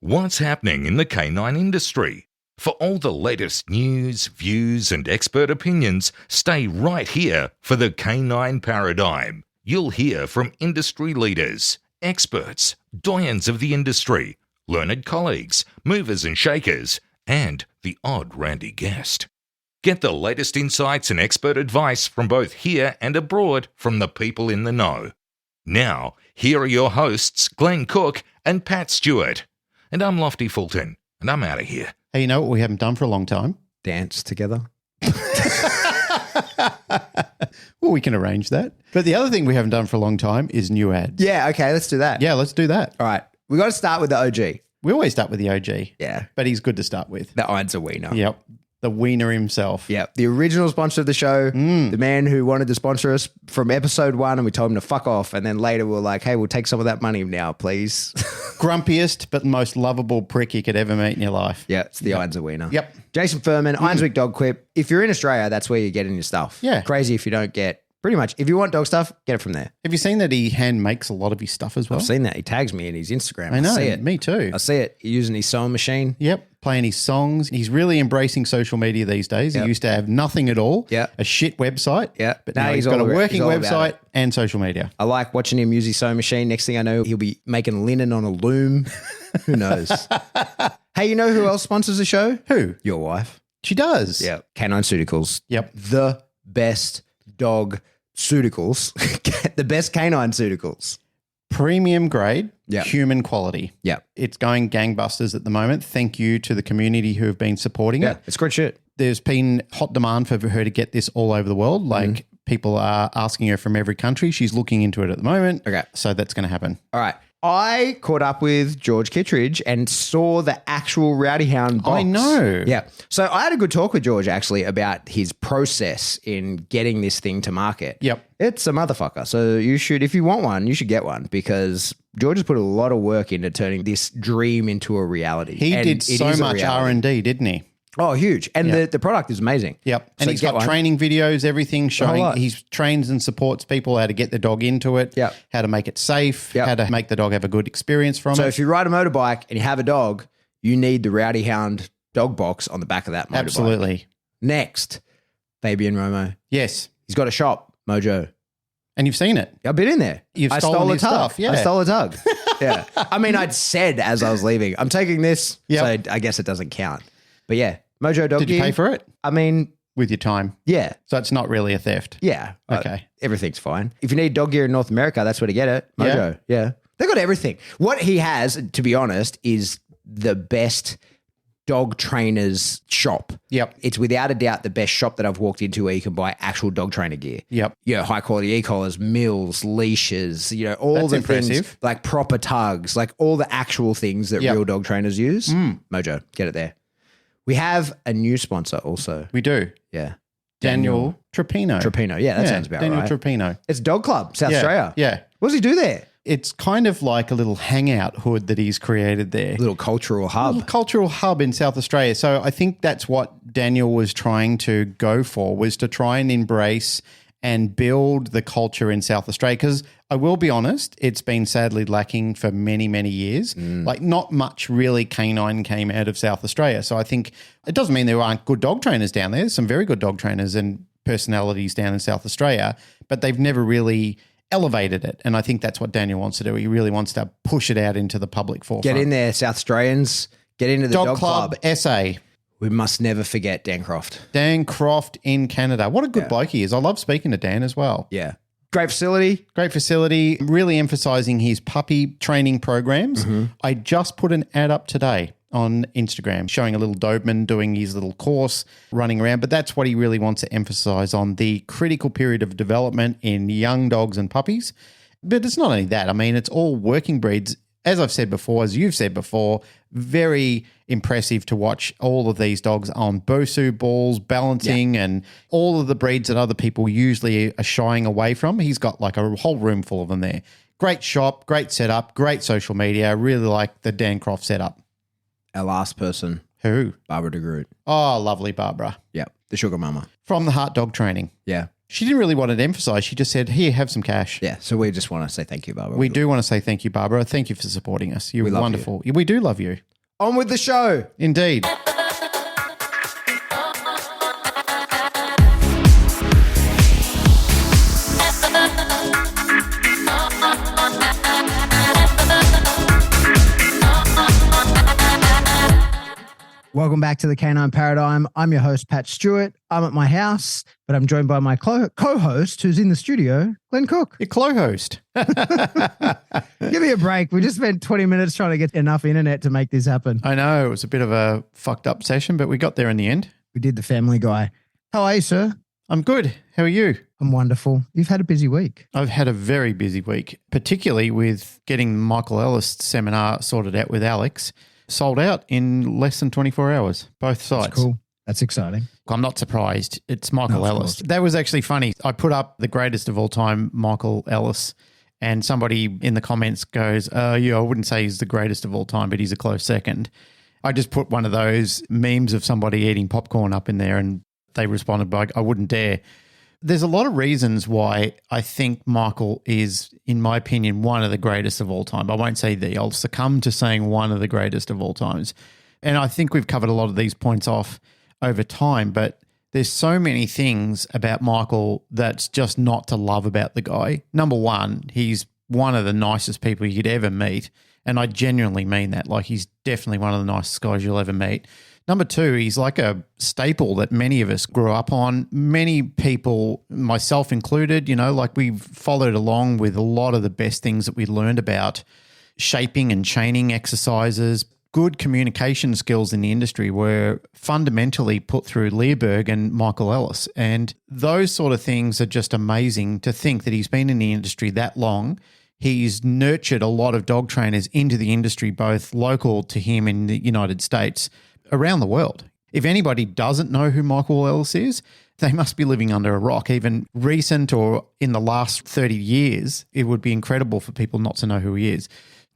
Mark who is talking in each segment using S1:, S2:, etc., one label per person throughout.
S1: What's happening in the canine industry? For all the latest news, views, and expert opinions, stay right here for the Canine Paradigm. You'll hear from industry leaders, experts, doyens of the industry, learned colleagues, movers and shakers, and the odd randy guest. Get the latest insights and expert advice from both here and abroad from the people in the know. Now, here are your hosts, Glenn Cook and Pat Stewart. And I'm Lofty Fulton, and I'm out of here.
S2: Hey, you know what we haven't done for a long time?
S3: Dance together.
S2: Well, we can arrange that. But the other thing we haven't done for a long time is new ads.
S3: Yeah, okay, let's do that.
S2: Yeah, let's do that.
S3: All right, we got to start with the OG.
S2: We always start with the OG.
S3: Yeah.
S2: But he's good to start with.
S3: The Einser Wiener.
S2: Yep. The wiener himself.
S3: Yeah, the original sponsor of the show, the man who wanted to sponsor us from episode 1, and we told him to fuck off. And then later we were like, hey, we'll take some of that money now, please.
S2: Grumpiest but most lovable prick you could ever meet in your life.
S3: Yeah, it's the Einser Wiener.
S2: Yep.
S3: Jason Furman, Ironswick Dog Quip. If you're in Australia, that's where you're getting your stuff.
S2: Yeah.
S3: Crazy if you don't get, pretty much, if you want dog stuff, get it from there.
S2: Have you seen that he hand makes a lot of his stuff as well?
S3: I've seen that. He tags me in his Instagram.
S2: I know.
S3: see it.
S2: Me too.
S3: I see it. Using his sewing machine.
S2: Yep. Playing his songs. He's really embracing social media these days.
S3: Yep.
S2: He used to have nothing at all.
S3: Yeah.
S2: A shit website.
S3: Yeah.
S2: But now he's got a working website and social media.
S3: I like watching him use his sewing machine. Next thing I know, he'll be making linen on a loom. Who knows? Hey, you know who else sponsors the show?
S2: Who?
S3: Your wife.
S2: She does.
S3: Yeah. Canine Pharmaceuticals.
S2: Yep.
S3: The best dog pharmaceuticals. The best canine pharmaceuticals.
S2: Premium grade,
S3: Yep.
S2: human quality.
S3: Yeah.
S2: It's going gangbusters at the moment. Thank you to the community who have been supporting
S3: Yeah.
S2: it.
S3: It's great shit.
S2: There's been hot demand for her to get this all over the world. Like people are asking her from every country. She's looking into it at the moment.
S3: Okay.
S2: So that's going to happen.
S3: All right. I caught up with George Kittredge and saw the actual Rowdy Hound box.
S2: I know.
S3: Yeah. So I had a good talk with George actually about his process in getting this thing to market.
S2: Yep.
S3: It's a motherfucker. So you should, if you want one, you should get one because George has put a lot of work into turning this dream into a reality.
S2: He
S3: And
S2: did
S3: it
S2: so
S3: is a
S2: much
S3: reality.
S2: R&D, didn't he?
S3: Oh, huge. And the product is amazing.
S2: Yep. And
S3: So
S2: he's
S3: get
S2: got
S3: one.
S2: training videos, everything showing
S3: lot.
S2: he trains and supports people how to get the dog into it,
S3: Yep.
S2: how to make it safe,
S3: Yep.
S2: how to make the dog have a good experience from
S3: So
S2: it.
S3: if you ride a motorbike and you have a dog, you need the Rowdy Hound dog box on the back of that motorbike.
S2: Absolutely.
S3: Next, Fabian Romo.
S2: Yes.
S3: He's got a shop, Mojo.
S2: And you've seen it.
S3: I've been in there.
S2: You've
S3: I
S2: stolen
S3: stole a
S2: his
S3: tug.
S2: stuff, yeah.
S3: I stole a tug. Yeah. I mean, I'd said as I was leaving, I'm taking this.
S2: Yep.
S3: So I guess it doesn't count. But yeah, Mojo Dog
S2: Did you
S3: Gear.
S2: pay for it?
S3: I mean,
S2: With your time.
S3: yeah.
S2: So it's not really a theft.
S3: Yeah.
S2: Okay.
S3: Everything's fine. If you need dog gear in North America, that's where to get it. Mojo. Yeah. They got everything. What he has, to be honest, is the best dog trainers shop.
S2: Yep.
S3: It's without a doubt the best shop that I've walked into where you can buy actual dog trainer gear.
S2: Yep.
S3: Yeah, high quality e-collars, mills, leashes, all
S2: That's
S3: the
S2: impressive.
S3: things like proper tugs, like all the actual things that
S2: Yep.
S3: real dog trainers use. Mojo, get it there. We have a new sponsor also.
S2: We do.
S3: Yeah.
S2: Daniel Trapino.
S3: Trapino. Yeah, that sounds about
S2: Daniel
S3: right.
S2: Trapino.
S3: It's Dog Club, South
S2: Yeah.
S3: Australia.
S2: Yeah.
S3: What does he do there?
S2: It's kind of like a little hangout hood that he's created there.
S3: Little cultural hub.
S2: Little cultural hub in South Australia. So I think that's what Daniel was trying to go for, was to try and embrace and build the culture in South Australia. Because I will be honest, it's been sadly lacking for many, many years. Like not much really canine came out of South Australia. So I think it doesn't mean there aren't good dog trainers down there. There's some very good dog trainers and personalities down in South Australia, but they've never really elevated it. And I think that's what Daniel wants to do. He really wants to push it out into the public forefront.
S3: Get in there, South Australians. Get into the
S2: Dog Club SA.
S3: We must never forget Dan Croft.
S2: Dan Croft in Canada. What a good bloke he is. I love speaking to Dan as well.
S3: Yeah. Great facility.
S2: Great facility, really emphasizing his puppy training programs. I just put an ad up today on Instagram showing a little Doberman doing his little course, running around. But that's what he really wants to emphasize on, the critical period of development in young dogs and puppies. But it's not only that. I mean, it's all working breeds. As I've said before, as you've said before, very impressive to watch all of these dogs on Bosu balls, balancing, and all of the breeds that other people usually are shying away from. He's got like a whole room full of them there. Great shop, great setup, great social media. I really like the Dan Croft setup.
S3: Our last person,
S2: Who?
S3: Barbara de Groot.
S2: Oh, lovely Barbara.
S3: Yeah. The sugar mama.
S2: From the Heart Dog Training.
S3: Yeah.
S2: She didn't really want to emphasize. She just said, here, have some cash.
S3: Yeah. So we just want to say thank you, Barbara.
S2: We do want to say thank you, Barbara. Thank you for supporting us. You're
S3: We love
S2: wonderful. We do love you.
S3: On with the show.
S2: Indeed.
S4: Welcome back to the Canine Paradigm. I'm your host, Pat Stewart. I'm at my house, but I'm joined by my co-host who's in the studio, Glenn Cook.
S2: Your co-host.
S4: Give me a break. We just spent 20 minutes trying to get enough internet to make this happen.
S2: I know. It was a bit of a fucked up session, but we got there in the end.
S4: We did the Family Guy. How are you, sir?
S2: I'm good. How are you?
S4: I'm wonderful. You've had a busy week.
S2: I've had a very busy week, particularly with getting the Michael Ellis seminar sorted out with Alex. Sold out in less than 24 hours, both sites.
S4: That's cool. That's exciting.
S2: I'm not surprised. It's Michael Ellis. That was actually funny. I put up the greatest of all time, Michael Ellis, and somebody in the comments goes, yeah, I wouldn't say he's the greatest of all time, but he's a close second. I just put one of those memes of somebody eating popcorn up in there, and they responded by, I wouldn't dare. There's a lot of reasons why I think Michael is, in my opinion, one of the greatest of all time. I won't say the. I'll succumb to saying one of the greatest of all times. And I think we've covered a lot of these points off over time, but there's so many things about Michael that's just not to love about the guy. Number one, he's one of the nicest people you could ever meet. And I genuinely mean that. Like, he's definitely one of the nicest guys you'll ever meet. Number two, he's like a staple that many of us grew up on. Many people, myself included, like we've followed along with a lot of the best things that we learned about shaping and chaining exercises. Good communication skills in the industry were fundamentally put through Learberg and Michael Ellis. And those sort of things are just amazing to think that he's been in the industry that long. He's nurtured a lot of dog trainers into the industry, both local to him in the United States, around the world. If anybody doesn't know who Michael Ellis is, they must be living under a rock. Even recent or in the last 30 years, it would be incredible for people not to know who he is.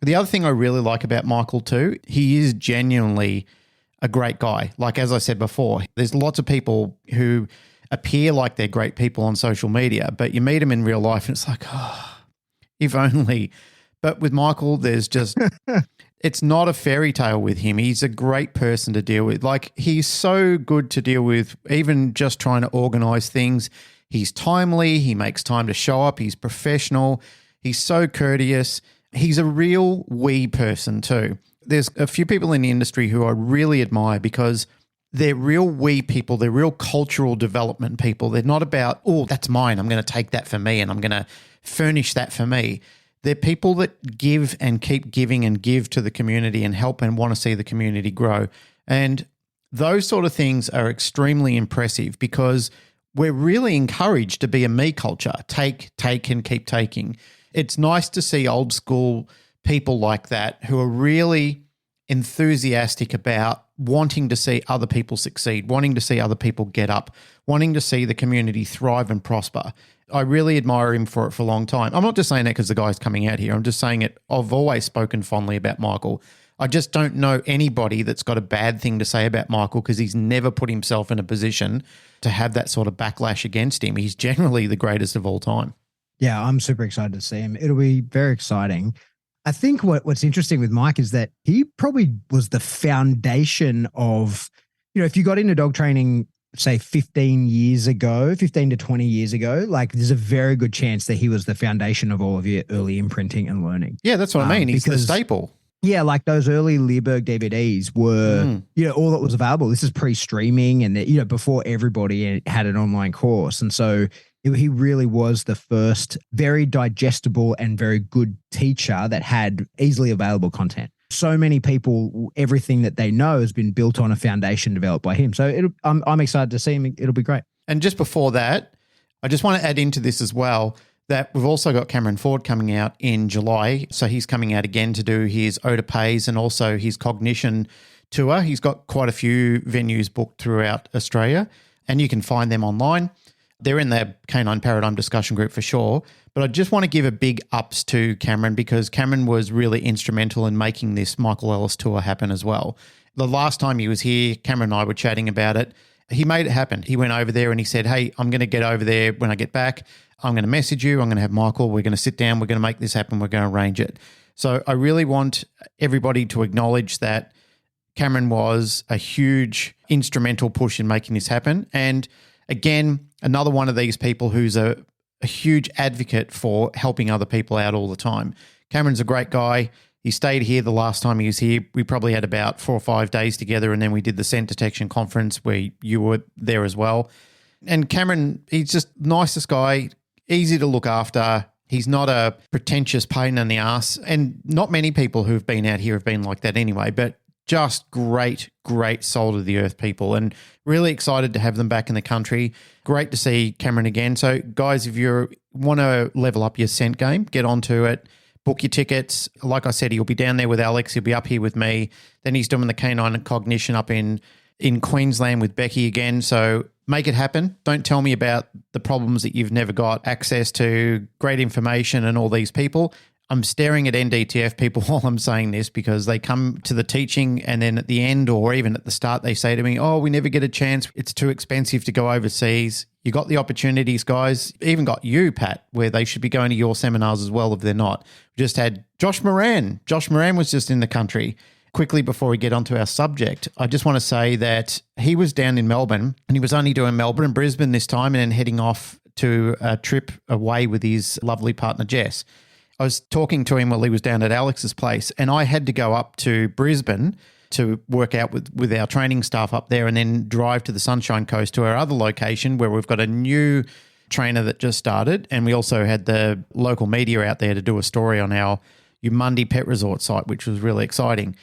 S2: The other thing I really like about Michael too, he is genuinely a great guy. Like, as I said before, there's lots of people who appear like they're great people on social media, but you meet them in real life and it's like, oh, if only. But with Michael, there's just... It's not a fairy tale with him. He's a great person to deal with. Like, he's so good to deal with, even just trying to organize things. He's timely. He makes time to show up. He's professional. He's so courteous. He's a real we person too. There's a few people in the industry who I really admire because they're real we people. They're real cultural development people. They're not about, oh, that's mine. I'm going to take that for me and I'm going to furnish that for me. They're people that give and keep giving and give to the community and help and want to see the community grow. And those sort of things are extremely impressive because we're really encouraged to be a me culture. Take, and keep taking. It's nice to see old school people like that who are really enthusiastic about wanting to see other people succeed, wanting to see other people get up, wanting to see the community thrive and prosper. I really admire him for it for a long time. I'm not just saying that because the guy's coming out here. I'm just saying it. I've always spoken fondly about Michael. I just don't know anybody that's got a bad thing to say about Michael because he's never put himself in a position to have that sort of backlash against him. He's generally the greatest of all time.
S4: Yeah, I'm super excited to see him. It'll be very exciting. I think what's interesting with Mike is that he probably was the foundation of, if you got into dog training, say 15 to 20 years ago, like there's a very good chance that he was the foundation of all of your early imprinting and learning.
S2: Yeah, that's what I mean. He's the staple.
S4: Yeah, like those early Learberg DVDs were, all that was available. This is pre-streaming and, before everybody had an online course. And so he really was the first very digestible and very good teacher that had easily available content. So many people, everything that they know has been built on a foundation developed by him. So I'm excited to see him. It'll be great.
S2: And just before that, I just want to add into this as well that we've also got Cameron Ford coming out in July. So he's coming out again to do his Oda Pays and also his Cognition tour. He's got quite a few venues booked throughout Australia and you can find them online. They're in the Canine Paradigm discussion group for sure. But I just want to give a big ups to Cameron because Cameron was really instrumental in making this Michael Ellis tour happen as well. The last time he was here, Cameron and I were chatting about it. He made it happen. He went over there and he said, hey, I'm going to get over there when I get back. I'm going to message you. I'm going to have Michael. We're going to sit down. We're going to make this happen. We're going to arrange it. So I really want everybody to acknowledge that Cameron was a huge instrumental push in making this happen. And again, another one of these people who's a huge advocate for helping other people out all the time. Cameron's a great guy. He stayed here the last time he was here. We probably had about 4 or 5 days together, and then we did the scent detection conference where you were there as well. And Cameron, he's just nicest guy, easy to look after. He's not a pretentious pain in the ass, and not many people who've been out here have been like that anyway, but just great, great soul of the earth people, and really excited to have them back in the country. Great to see Cameron again. So guys, if you want to level up your scent game, get onto it. Book your tickets. Like I said, he'll be down there with Alex. He'll be up here with me. Then he's doing the canine and cognition up in Queensland with Becky again. So make it happen. Don't tell me about the problems that you've never got access to great information and all these people. I'm staring at NDTF people while I'm saying this because they come to the teaching and then at the end or even at the start they say to me, oh, we never get a chance. It's too expensive to go overseas. You got the opportunities, guys. Even got you, Pat, where they should be going to your seminars as well if they're not. We just had Josh Moran. Josh Moran was just in the country. Quickly before we get onto our subject, I just want to say that he was down in Melbourne and he was only doing Melbourne and Brisbane this time and then heading off to a trip away with his lovely partner, Jess. I was talking to him while he was down at Alex's place, and I had to go up to Brisbane to work out with our training staff up there and then drive to the Sunshine Coast to our other location where we've got a new trainer that just started, and we also had the local media out there to do a story on our Umundi Pet Resort site, which was really exciting.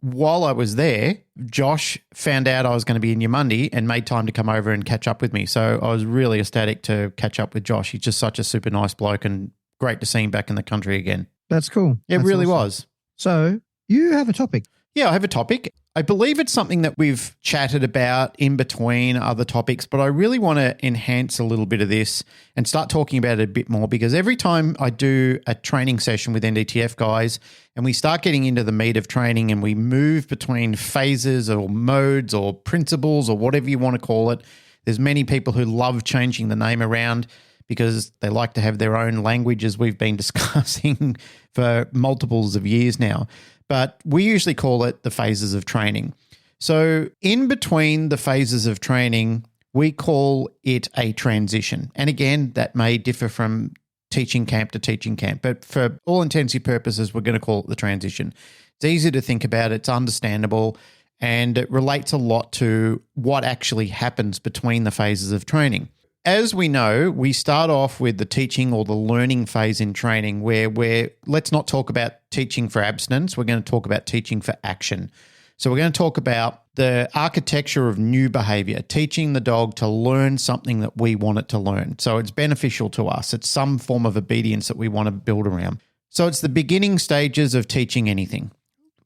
S2: While I was there, Josh found out I was going to be in Umundi and made time to come over and catch up with me. So I was really ecstatic to catch up with Josh. He's just such a super nice bloke and great to see him back in the country again.
S4: That's cool.
S2: It
S4: That's
S2: really
S4: awesome.
S2: was.
S4: So you have a topic.
S2: Yeah, I have a topic. I believe it's something that we've chatted about in between other topics, but I really want to enhance a little bit of this and start talking about it a bit more because every time I do a training session with NDTF guys and we start getting into the meat of training and we move between phases or modes or principles or whatever you want to call it, there's many people who love changing the name around because they like to have their own language, as we've been discussing for multiples of years now. But we usually call it the phases of training. So in between the phases of training, we call it a transition. And again, that may differ from teaching camp to teaching camp, but for all intents and purposes, we're going to call it the transition. It's easy to think about, it's understandable, and it relates a lot to what actually happens between the phases of training. As we know, we start off with the teaching or the learning phase in training where let's not talk about teaching for abstinence. We're going to talk about teaching for action. So we're going to talk about the architecture of new behavior, teaching the dog to learn something that we want it to learn. So it's beneficial to us. It's some form of obedience that we want to build around. So it's the beginning stages of teaching anything.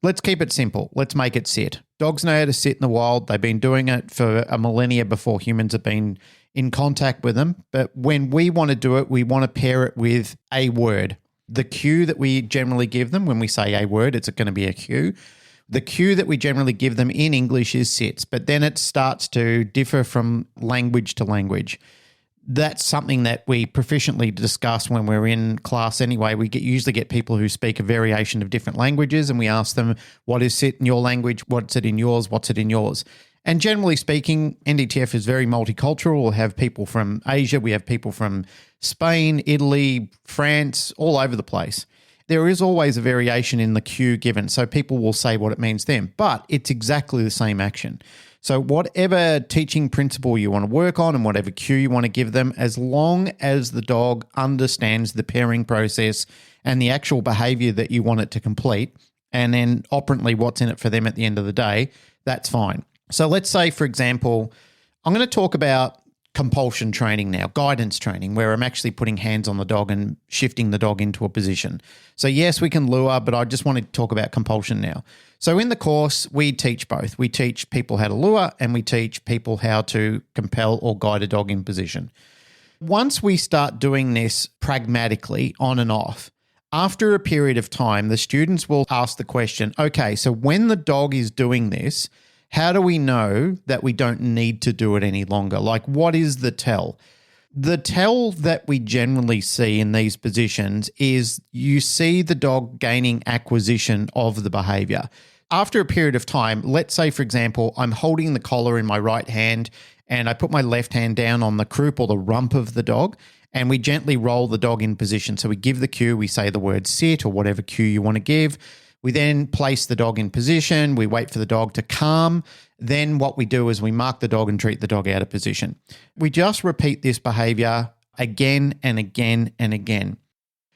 S2: Let's keep it simple. Let's make it sit. Dogs know how to sit in the wild. They've been doing it for a millennia before humans have been in contact with them. But when we want to do it, we want to pair it with a word. The cue that we generally give them when we say a word, it's going to be a cue. The cue that we generally give them in English is sits, but then it starts to differ from language to language. That's something that we proficiently discuss when we're in class anyway. We usually get people who speak a variation of different languages and we ask them, what is sit in your language? What's it in yours? What's it in yours? And generally speaking, NDTF is very multicultural. We'll have people from Asia. We have people from Spain, Italy, France, all over the place. There is always a variation in the cue given, so people will say what it means to them, but it's exactly the same action. So whatever teaching principle you want to work on and whatever cue you want to give them, as long as the dog understands the pairing process and the actual behavior that you want it to complete, and then operantly what's in it for them at the end of the day, that's fine. So let's say, for example, I'm going to talk about compulsion training now, guidance training, where I'm actually putting hands on the dog and shifting the dog into a position. So yes, we can lure, but I just want to talk about compulsion now. So in the course, we teach both. We teach people how to lure and we teach people how to compel or guide a dog in position. Once we start doing this pragmatically on and off, after a period of time, the students will ask the question, okay, so when the dog is doing this, how do we know that we don't need to do it any longer? Like, what is the tell? The tell that we generally see in these positions is you see the dog gaining acquisition of the behavior. After a period of time, let's say, for example, I'm holding the collar in my right hand and I put my left hand down on the croup or the rump of the dog, and we gently roll the dog in position. So we give the cue, we say the word sit or whatever cue you want to give. We then place the dog in position. We wait for the dog to calm. Then what we do is we mark the dog and treat the dog out of position. We just repeat this behavior again and again and again.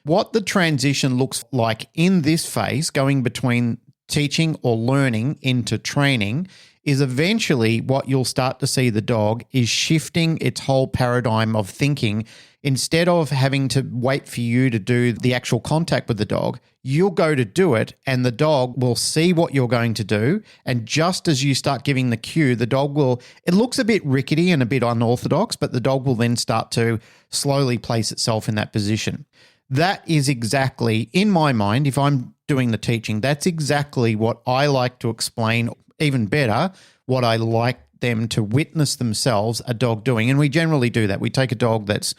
S2: What the transition looks like in this phase, going between teaching or learning into training, is eventually what you'll start to see the dog is shifting its whole paradigm of thinking. Instead of having to wait for you to do the actual contact with the dog, you'll go to do it and the dog will see what you're going to do. And just as you start giving the cue, the dog will, it looks a bit rickety and a bit unorthodox, but the dog will then start to slowly place itself in that position. That is exactly, in my mind, if I'm doing the teaching, that's exactly what I like to explain, even better, what I like them to witness themselves a dog doing. And we generally do that. We take a dog that's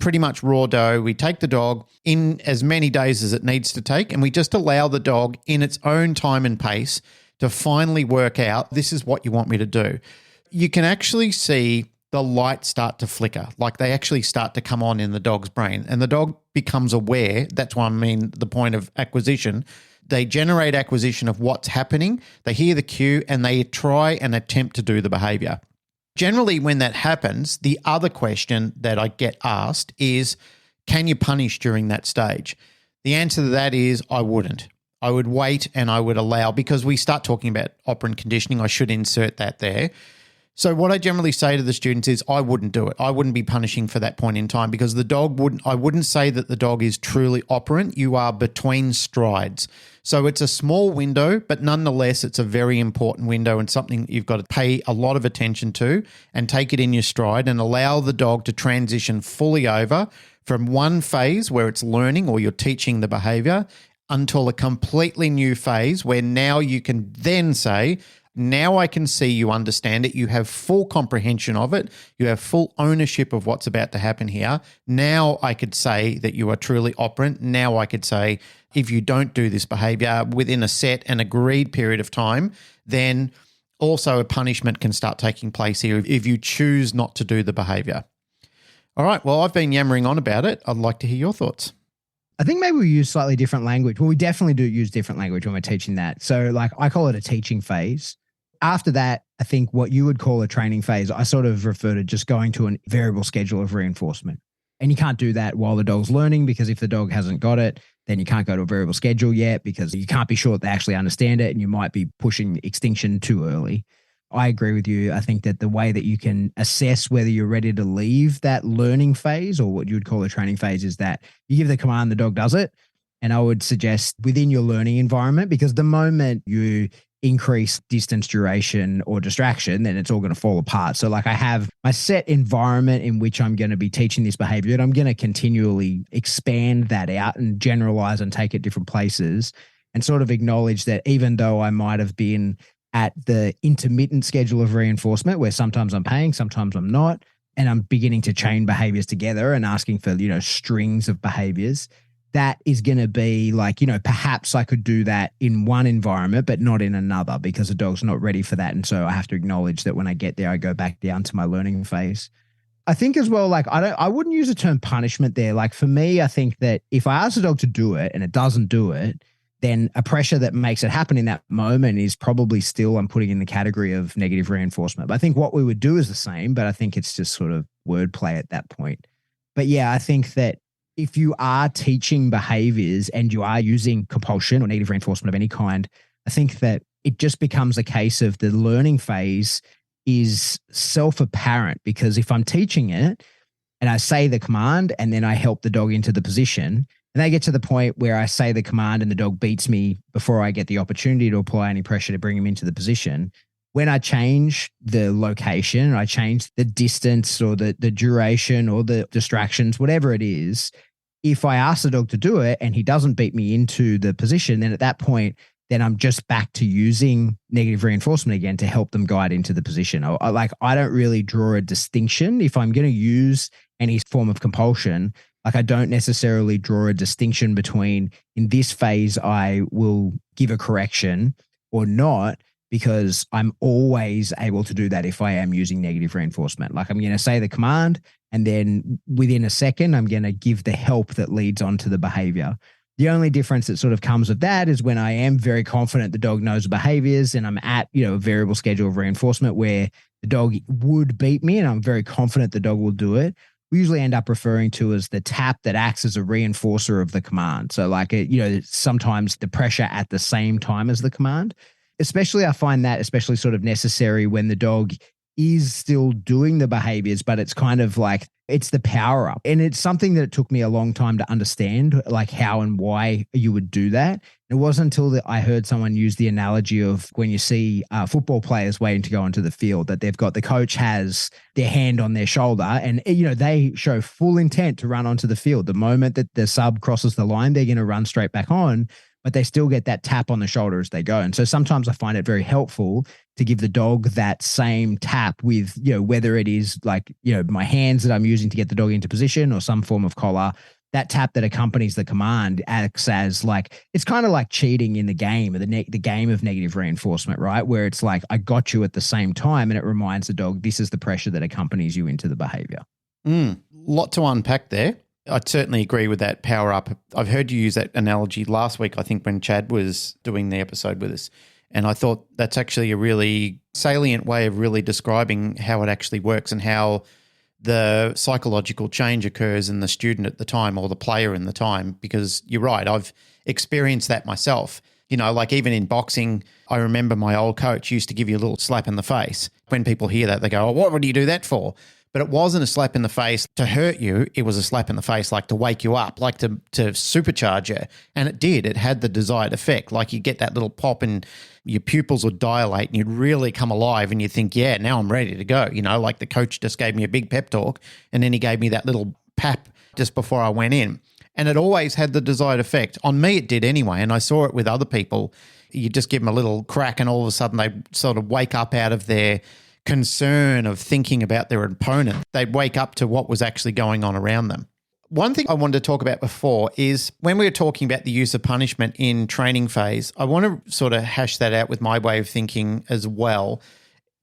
S2: pretty much raw dough. We take the dog in as many days as it needs to take, and we just allow the dog in its own time and pace to finally work out, this is what you want me to do. You can actually see the lights start to flicker, like they actually start to come on in the dog's brain, and the dog becomes aware. That's what I mean, the point of acquisition. They generate acquisition of what's happening. They hear the cue and they try and attempt to do the behavior. Generally, when that happens, the other question that I get asked is, can you punish during that stage? The answer to that is I wouldn't. I would wait and I would allow, because we start talking about operant conditioning. I should insert that there. So what I generally say to the students is I wouldn't do it. I wouldn't be punishing for that point in time, because the dog wouldn't, I wouldn't say that the dog is truly operant. You are between strides. So it's a small window, but nonetheless, it's a very important window and something you've got to pay a lot of attention to and take it in your stride and allow the dog to transition fully over from one phase where it's learning or you're teaching the behavior until a completely new phase where now you can then say, now I can see you understand it. You have full comprehension of it. You have full ownership of what's about to happen here. Now I could say that you are truly operant. Now I could say, if you don't do this behavior within a set and agreed period of time, then also a punishment can start taking place here if you choose not to do the behavior. All right. Well, I've been yammering on about it. I'd like to hear your thoughts.
S4: I think maybe we use slightly different language. Well, we definitely do use different language when we're teaching that. So like I call it a teaching phase. After that, I think what you would call a training phase, I sort of refer to just going to a variable schedule of reinforcement. And you can't do that while the dog's learning, because if the dog hasn't got it, then you can't go to a variable schedule yet, because you can't be sure that they actually understand it and you might be pushing extinction too early. I agree with you. I think that the way that you can assess whether you're ready to leave that learning phase or what you would call a training phase is that you give the command, the dog does it. And I would suggest within your learning environment, because the moment you increase distance, duration, or distraction, then it's all going to fall apart. So like I have my set environment in which I'm going to be teaching this behavior, and I'm going to continually expand that out and generalize and take it different places and sort of acknowledge that even though I might have been at the intermittent schedule of reinforcement where sometimes I'm paying, sometimes I'm not, and I'm beginning to chain behaviors together and asking for, strings of behaviors, that is going to be like, perhaps I could do that in one environment, but not in another, because the dog's not ready for that. And so I have to acknowledge that when I get there, I go back down to my learning phase. I think as well, like I wouldn't use the term punishment there. Like for me, I think that if I ask the dog to do it and it doesn't do it, then a pressure that makes it happen in that moment is probably still, I'm putting in the category of negative reinforcement. But I think what we would do is the same, but I think it's just sort of wordplay at that point. But yeah, I think that if you are teaching behaviors and you are using compulsion or negative reinforcement of any kind, I think that it just becomes a case of the learning phase is self-apparent, because if I'm teaching it and I say the command and then I help the dog into the position, and they get to the point where I say the command and the dog beats me before I get the opportunity to apply any pressure to bring him into the position, when I change the location, I change the distance or the duration or the distractions, whatever it is, if I ask the dog to do it and he doesn't beat me into the position, then at that point, then I'm just back to using negative reinforcement again to help them guide into the position. I don't really draw a distinction. If I'm going to use any form of compulsion, like I don't necessarily draw a distinction between, in this phase, I will give a correction, or not, because I'm always able to do that if I am using negative reinforcement. Like I'm going to say the command, and then within a second, I'm going to give the help that leads on to the behavior. The only difference that sort of comes with that is when I am very confident the dog knows the behaviors and I'm at, a variable schedule of reinforcement where the dog would beat me and I'm very confident the dog will do it. We usually end up referring to as the tap that acts as a reinforcer of the command. So like, sometimes the pressure at the same time as the command. Especially, I find that especially sort of necessary when the dog is still doing the behaviors, but it's kind of like it's the power up. And it's something that it took me a long time to understand, like how and why you would do that. It wasn't until that I heard someone use the analogy of when you see football players waiting to go onto the field, that they've got the coach has their hand on their shoulder and, they show full intent to run onto the field. The moment that the sub crosses the line, they're going to run straight back on, but they still get that tap on the shoulder as they go. And so sometimes I find it very helpful to give the dog that same tap with, whether it is like, my hands that I'm using to get the dog into position or some form of collar. That tap that accompanies the command acts as like, it's kind of like cheating in the game, the game of negative reinforcement, right? Where it's like, I got you at the same time, and it reminds the dog, this is the pressure that accompanies you into the behavior.
S2: Lot to unpack there. I'd certainly agree with that power up. I've heard you use that analogy last week, I think, when Chad was doing the episode with us. And I thought that's actually a really salient way of really describing how it actually works and how the psychological change occurs in the student at the time or the player in the time. Because you're right, I've experienced that myself. Like even in boxing, I remember my old coach used to give you a little slap in the face. When people hear that, they go, oh, what would you do that for? But it wasn't a slap in the face to hurt you. It was a slap in the face like to wake you up, like to supercharge you. And it did. It had the desired effect. Like you get that little pop and your pupils would dilate and you'd really come alive and you think, yeah, now I'm ready to go. Like the coach just gave me a big pep talk and then he gave me that little pap just before I went in. And it always had the desired effect. On me, it did anyway. And I saw it with other people. You just give them a little crack and all of a sudden they sort of wake up out of their concern of thinking about their opponent. They'd wake up to what was actually going on around them. One thing I wanted to talk about before is when we were talking about the use of punishment in training phase, I want to sort of hash that out with my way of thinking as well,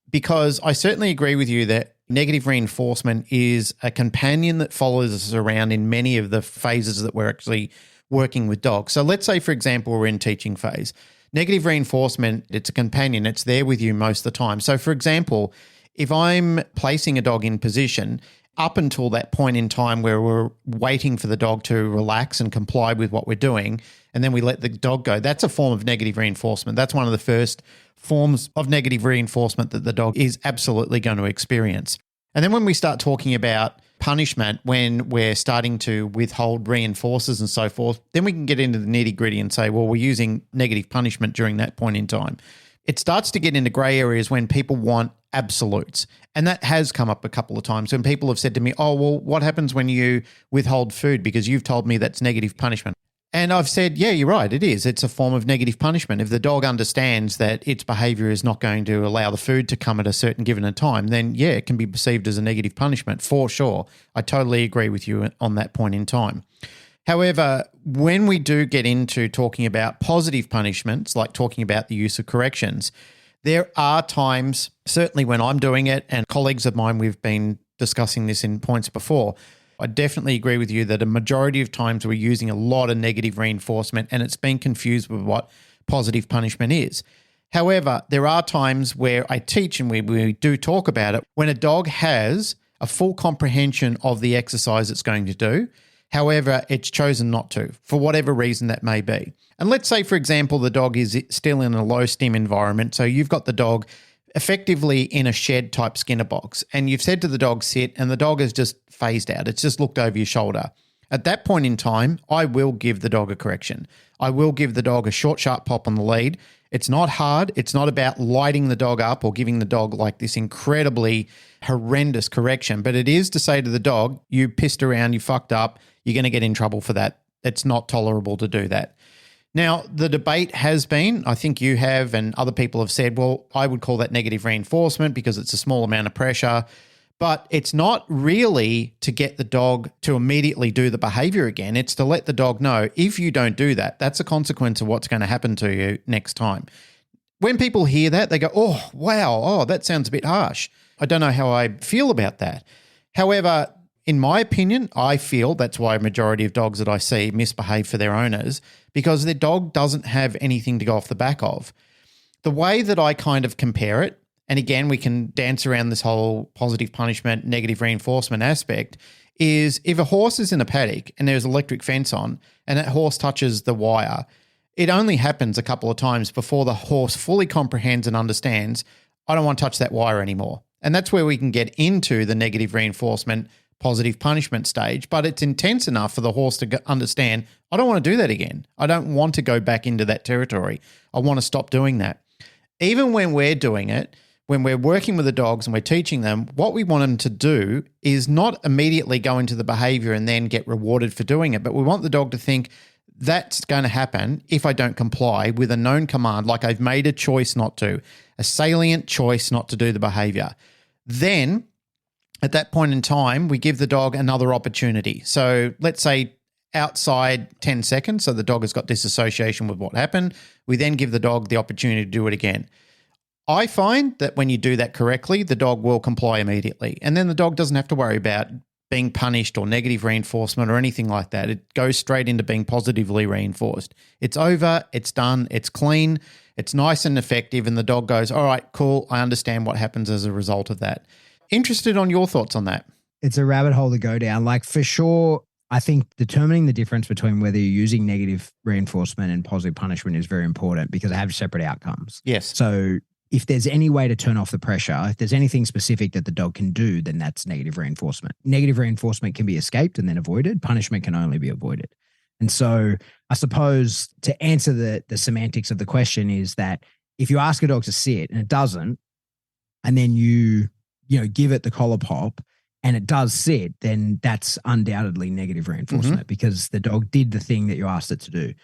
S2: because I certainly agree with you that negative reinforcement is a companion that follows us around in many of the phases that we're actually working with dogs. So let's say, for example, we're in teaching phase. Negative reinforcement, it's a companion. It's there with you most of the time. So, for example, if I'm placing a dog in position, up until that point in time where we're waiting for the dog to relax and comply with what we're doing, and then we let the dog go, that's a form of negative reinforcement. That's one of the first forms of negative reinforcement that the dog is absolutely going to experience. And then when we start talking about punishment, when we're starting to withhold reinforcers and so forth, then we can get into the nitty-gritty and say, well, we're using negative punishment during that point in time. It starts to get into grey areas when people want absolutes. And that has come up a couple of times when people have said to me, oh, well, what happens when you withhold food? Because you've told me that's negative punishment. And I've said, yeah, you're right, it is. It's a form of negative punishment. If the dog understands that its behaviour is not going to allow the food to come at a certain given time, then yeah, it can be perceived as a negative punishment for sure. I totally agree with you on that point in time. However, when we do get into talking about positive punishments, like talking about the use of corrections, there are times, certainly when I'm doing it, and colleagues of mine, we've been discussing this in points before, I definitely agree with you that a majority of times we're using a lot of negative reinforcement and it's been confused with what positive punishment is. However, there are times where I teach and we do talk about it when a dog has a full comprehension of the exercise it's going to do. However, it's chosen not to, for whatever reason that may be. And let's say, for example, the dog is still in a low stim environment. So you've got the dog effectively in a shed type Skinner box, and you've said to the dog sit, and the dog has just phased out. It's just looked over your shoulder. At that point in time, I will give the dog a correction. I will give the dog a short, sharp pop on the lead. It's not hard. It's not about lighting the dog up or giving the dog like this incredibly horrendous correction, but it is to say to the dog, you pissed around, you fucked up, you're going to get in trouble for that. It's not tolerable to do that. Now, the debate has been, I think you have and other people have said, well, I would call that negative reinforcement because it's a small amount of pressure, but it's not really to get the dog to immediately do the behavior again. It's to let the dog know if you don't do that, that's a consequence of what's going to happen to you next time. when people hear that, they go, oh, wow, oh, that sounds a bit harsh. I don't know how I feel about that. However, in my opinion, I feel that's why a majority of dogs that I see misbehave for their owners, because their dog doesn't have anything to go off the back of. The way that I kind of compare it, and again, we can dance around this whole positive punishment, negative reinforcement aspect, is if a horse is in a paddock and there's electric fence on and that horse touches the wire, it only happens a couple of times before the horse fully comprehends and understands, I don't want to touch that wire anymore. And that's where we can get into the negative reinforcement, positive punishment stage, but it's intense enough for the horse to understand, I don't want to do that again. I don't want to go back into that territory. I want to stop doing that. Even when we're doing it, when we're working with the dogs and we're teaching them, what we want them to do is not immediately go into the behavior and then get rewarded for doing it, but we want the dog to think that's going to happen if I don't comply with a known command, like I've made a choice not to, a salient choice not to do the behavior. Then at that point in time, we give the dog another opportunity. So let's say outside 10 seconds, so the dog has got disassociation with what happened. We then give the dog the opportunity to do it again. I find that when you do that correctly, the dog will comply immediately. And then the dog doesn't have to worry about being punished or negative reinforcement or anything like that. It goes straight into being positively reinforced. It's over, it's done, it's clean, it's nice and effective, and the dog goes, all right, cool, I understand what happens as a result of that. Interested on your thoughts on that.
S4: It's a rabbit hole to go down. Like for sure, I think determining the difference between whether you're using negative reinforcement and positive punishment is very important because they have separate outcomes.
S2: Yes.
S4: So if there's any way to turn off the pressure, if there's anything specific that the dog can do, then that's negative reinforcement. Negative reinforcement can be escaped and then avoided. Punishment can only be avoided. And so I suppose to answer the semantics of the question is that if you ask a dog to sit and it doesn't, and then you give it the collar pop and it does sit, then that's undoubtedly negative reinforcement because the dog did the thing that you asked it to do.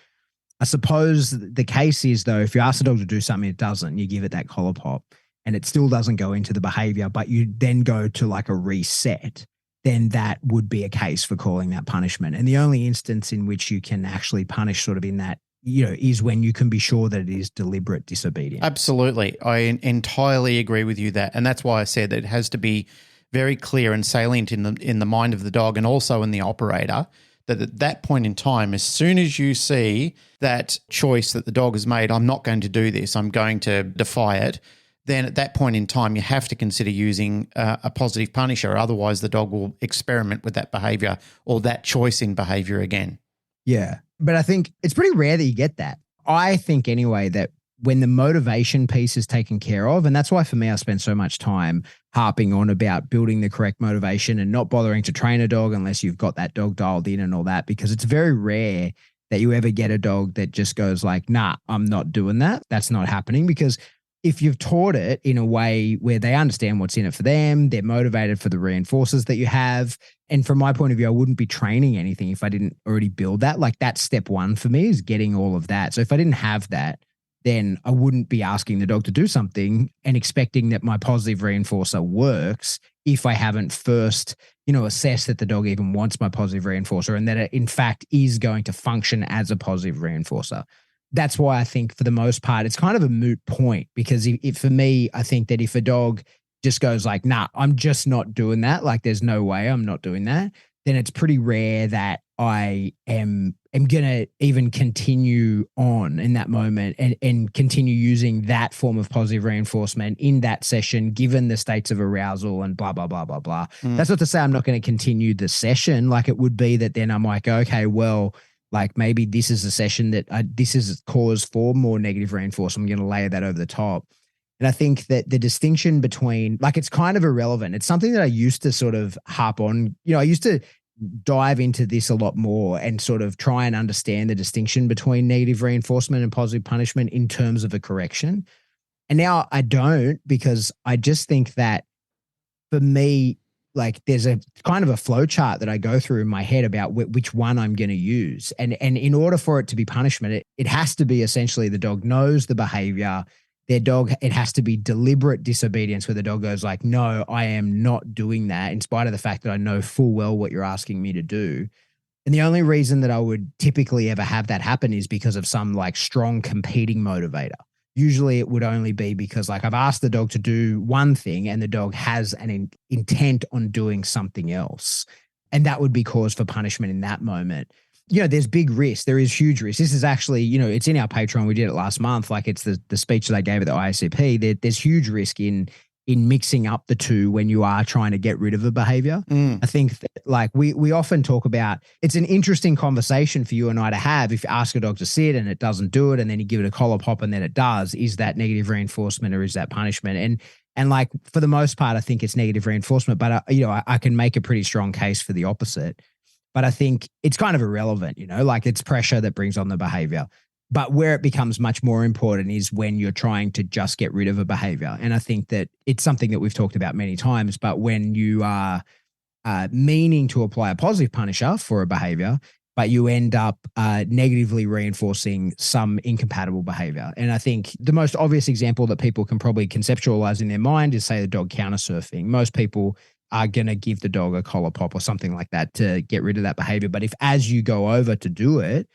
S4: I suppose the case is, though, if you ask the dog to do something it doesn't, you give it that collar pop and it still doesn't go into the behavior, but you then go to like a reset, then that would be a case for calling that punishment. And the only instance in which you can actually punish sort of in that, is when you can be sure that it is deliberate disobedience.
S2: Absolutely. I entirely agree with you that. And that's why I said that it has to be very clear and salient in the mind of the dog and also in the operator, that at that point in time, as soon as you see that choice that the dog has made, I'm not going to do this, I'm going to defy it, then at that point in time, you have to consider using a positive punisher. Otherwise, the dog will experiment with that behavior or that choice in behavior again.
S4: Yeah. But I think it's pretty rare that you get that. I think anyway that when the motivation piece is taken care of, and that's why for me, I spend so much time harping on about building the correct motivation and not bothering to train a dog unless you've got that dog dialed in and all that, because it's very rare that you ever get a dog that just goes like, nah, I'm not doing that. That's not happening. Because if you've taught it in a way where they understand what's in it for them, they're motivated for the reinforcers that you have. And from my point of view, I wouldn't be training anything if I didn't already build that. Like that's step one for me is getting all of that. So if I didn't have that, then I wouldn't be asking the dog to do something and expecting that my positive reinforcer works if I haven't first, assessed that the dog even wants my positive reinforcer and that it in fact is going to function as a positive reinforcer. That's why I think for the most part, it's kind of a moot point because if for me, I think that if a dog just goes like, nah, I'm just not doing that, like there's no way I'm not doing that, then it's pretty rare that I am going to even continue on in that moment and continue using that form of positive reinforcement in that session, given the states of arousal and blah, blah, blah, blah, blah. That's not to say I'm not going to continue the session. Like it would be that then I'm like, okay, well, like maybe this is a session that this is cause for more negative reinforcement. I'm going to layer that over the top. And I think that the distinction between, like, it's kind of irrelevant. It's something that I used to sort of harp on. I used to dive into this a lot more and sort of try and understand the distinction between negative reinforcement and positive punishment in terms of a correction. And now I don't, because I just think that for me, like there's a kind of a flow chart that I go through in my head about which one I'm going to use. And in order for it to be punishment, it has to be essentially the dog knows the behavior. Their dog, it has to be deliberate disobedience where the dog goes like, no, I am not doing that in spite of the fact that I know full well what you're asking me to do. And the only reason that I would typically ever have that happen is because of some like strong competing motivator. usually it would only be because like I've asked the dog to do one thing and the dog has an intent on doing something else. And that would be cause for punishment in that moment. There's big risk. There is huge risk. This is actually, it's in our Patreon. We did it last month. Like it's the speech that I gave at the IACP. There's huge risk in mixing up the two when you are trying to get rid of a behavior. I think that like we often talk about, it's an interesting conversation for you and I to have. If you ask a dog to sit and it doesn't do it, and then you give it a collar pop and then it does, is that negative reinforcement or is that punishment? And like for the most part, I think it's negative reinforcement, but I can make a pretty strong case for the opposite. But I think it's kind of irrelevant, like it's pressure that brings on the behavior. But where it becomes much more important is when you're trying to just get rid of a behavior. And I think that it's something that we've talked about many times, but when you are meaning to apply a positive punisher for a behavior, but you end up negatively reinforcing some incompatible behavior. And I think the most obvious example that people can probably conceptualize in their mind is, say, the dog counter surfing. Most people are going to give the dog a collar pop or something like that to get rid of that behavior. But if as you go over to do it,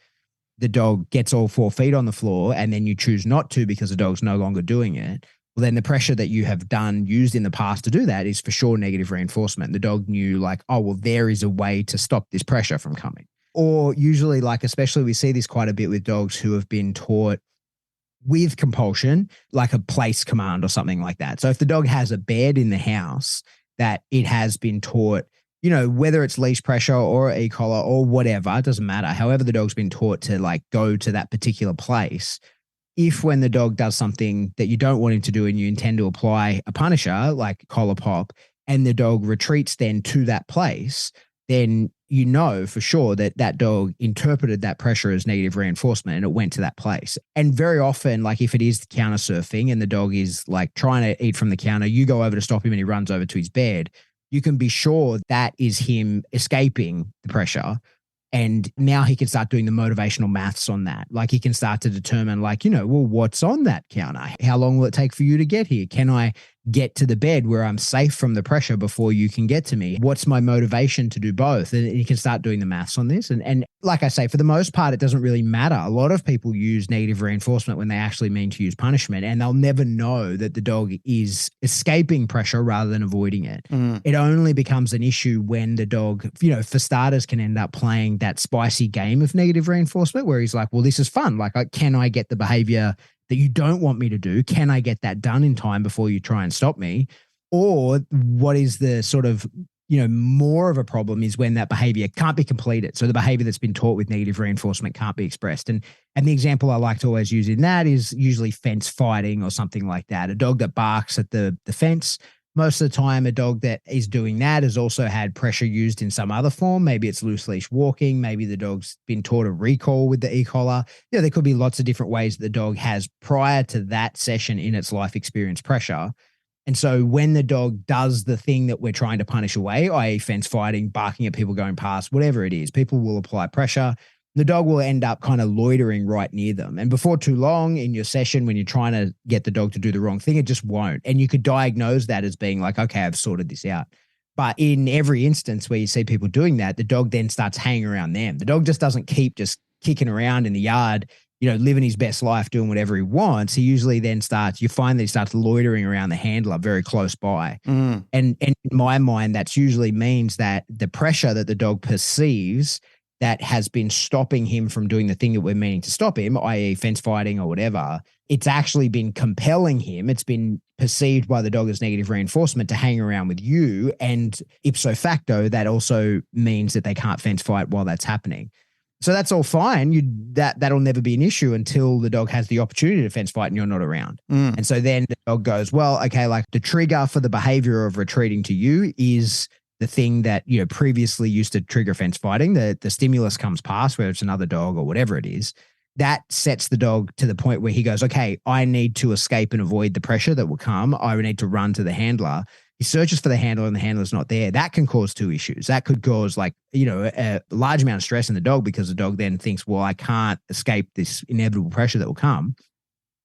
S4: the dog gets all 4 feet on the floor and then you choose not to because the dog's no longer doing it, well, then the pressure that you have used in the past to do that is for sure negative reinforcement. The dog knew like, oh, well, there is a way to stop this pressure from coming. Or usually like, especially we see this quite a bit with dogs who have been taught with compulsion, like a place command or something like that. So if the dog has a bed in the house that it has been taught, whether it's leash pressure or e-collar or whatever, it doesn't matter. However, the dog's been taught to like go to that particular place. If when the dog does something that you don't want him to do and you intend to apply a punisher like collar pop and the dog retreats then to that place, then you know for sure that that dog interpreted that pressure as negative reinforcement and it went to that place. And very often, like if it is counter surfing and the dog is like trying to eat from the counter, you go over to stop him and he runs over to his bed, you can be sure that is him escaping the pressure. And now he can start doing the motivational maths on that. Like he can start to determine like, well, what's on that counter? How long will it take for you to get here? Can I get to the bed where I'm safe from the pressure before you can get to me? What's my motivation to do both? And you can start doing the maths on this. And like I say, for the most part, it doesn't really matter. A lot of people use negative reinforcement when they actually mean to use punishment, and they'll never know that the dog is escaping pressure rather than avoiding it. It only becomes an issue when the dog, for starters, can end up playing that spicy game of negative reinforcement where he's like, well, this is fun. Like, can I get the behavior that you don't want me to do? Can I get that done in time before you try and stop me? Or what is the sort of, more of a problem is when that behavior can't be completed. So the behavior that's been taught with negative reinforcement can't be expressed. And the example I like to always use in that is usually fence fighting or something like that. A dog that barks at the fence, most of the time a dog that is doing that has also had pressure used in some other form. Maybe it's loose leash walking. Maybe the dog's been taught a recall with the e-collar. There could be lots of different ways that the dog has prior to that session in its life experienced pressure. And so when the dog does the thing that we're trying to punish away, i.e. fence fighting, barking at people going past, whatever it is, people will apply pressure. The dog will end up kind of loitering right near them. And before too long in your session, when you're trying to get the dog to do the wrong thing, it just won't. And you could diagnose that as being like, okay, I've sorted this out. But in every instance where you see people doing that, the dog then starts hanging around them. The dog just doesn't keep just kicking around in the yard, living his best life, doing whatever he wants. He usually then you find that he starts loitering around the handler very close by. And in my mind, that usually means that the pressure that the dog perceives that has been stopping him from doing the thing that we're meaning to stop him, i.e. fence fighting or whatever, it's actually been compelling him. It's been perceived by the dog as negative reinforcement to hang around with you. And ipso facto, that also means that they can't fence fight while that's happening. So that's all fine. That'll never be an issue until the dog has the opportunity to fence fight and you're not around. And so then the dog goes, well, okay, like the trigger for the behavior of retreating to you is the thing that, previously used to trigger fence fighting. The stimulus comes past, whether it's another dog or whatever it is. That sets the dog to the point where he goes, okay, I need to escape and avoid the pressure that will come. I need to run to the handler. He searches for the handler and the handler's not there. That can cause two issues. That could cause a large amount of stress in the dog because the dog then thinks, well, I can't escape this inevitable pressure that will come.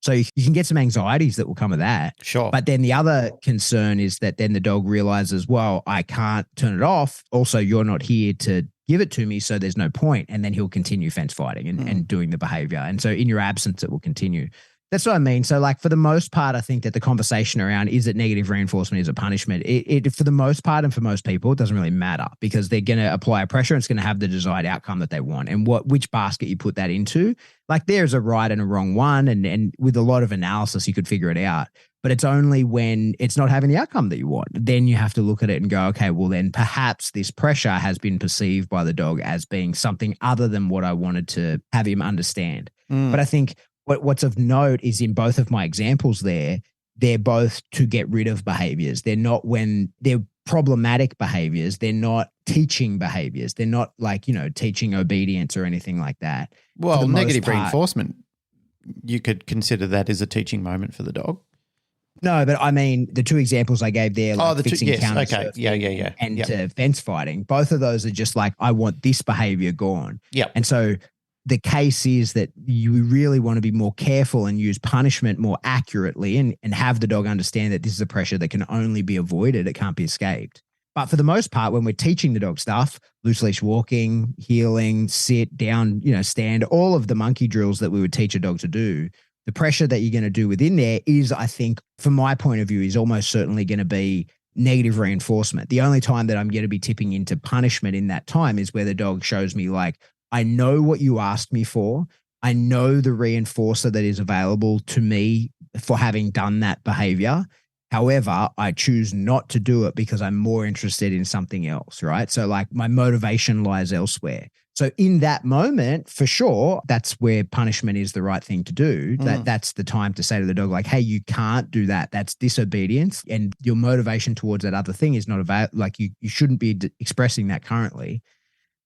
S4: So you can get some anxieties that will come of that.
S2: Sure.
S4: But then the other concern is that then the dog realizes, well, I can't turn it off. Also, you're not here to give it to me, so there's no point. And then he'll continue fence fighting and doing the behavior. And so in your absence, it will continue. That's what I mean. So like for the most part, I think that the conversation around is it negative reinforcement, is it punishment? It for the most part and for most people, it doesn't really matter because they're going to apply a pressure and it's going to have the desired outcome that they want. And which basket you put that into, like there's a right and a wrong one. And with a lot of analysis, you could figure it out. But it's only when it's not having the outcome that you want. Then you have to look at it and go, okay, well then perhaps this pressure has been perceived by the dog as being something other than what I wanted to have him understand. But I think what's of note is in both of my examples there, they're both to get rid of behaviors. They're not when they're problematic behaviors. They're not teaching behaviors. They're not like, teaching obedience or anything like that.
S2: Well, negative reinforcement, you could consider that as a teaching moment for the dog.
S4: No, but I mean, the two examples I gave there, like fixing counter and fence fighting, both of those are just like, I want this behavior gone.
S2: Yeah.
S4: And so the case is that you really want to be more careful and use punishment more accurately and have the dog understand that this is a pressure that can only be avoided. It can't be escaped. But for the most part, when we're teaching the dog stuff, loose leash walking, heeling, sit, down, stand, all of the monkey drills that we would teach a dog to do, the pressure that you're going to do within there is, I think, from my point of view, is almost certainly going to be negative reinforcement. The only time that I'm going to be tipping into punishment in that time is where the dog shows me like, I know what you asked me for. I know the reinforcer that is available to me for having done that behavior. However, I choose not to do it because I'm more interested in something else, right? So like my motivation lies elsewhere. So in that moment, for sure, that's where punishment is the right thing to do. That's the time to say to the dog, like, hey, you can't do that. That's disobedience. And your motivation towards that other thing is not like you shouldn't be expressing that currently.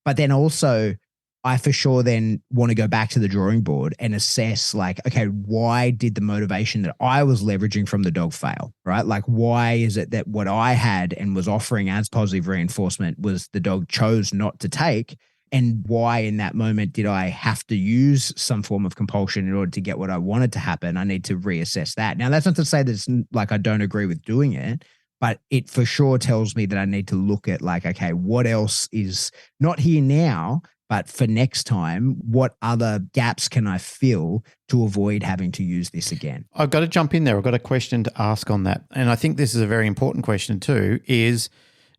S4: But then also, I for sure then want to go back to the drawing board and assess like, okay, why did the motivation that I was leveraging from the dog fail, right? Like, why is it that what I had and was offering as positive reinforcement was the dog chose not to take? And why in that moment did I have to use some form of compulsion in order to get what I wanted to happen? I need to reassess that. Now, that's not to say that it's like I don't agree with doing it, but it for sure tells me that I need to look at like, okay, what else is not here now, but for next time, what other gaps can I fill to avoid having to use this again?
S2: I've got to jump in there. I've got a question to ask on that. And I think this is a very important question too, is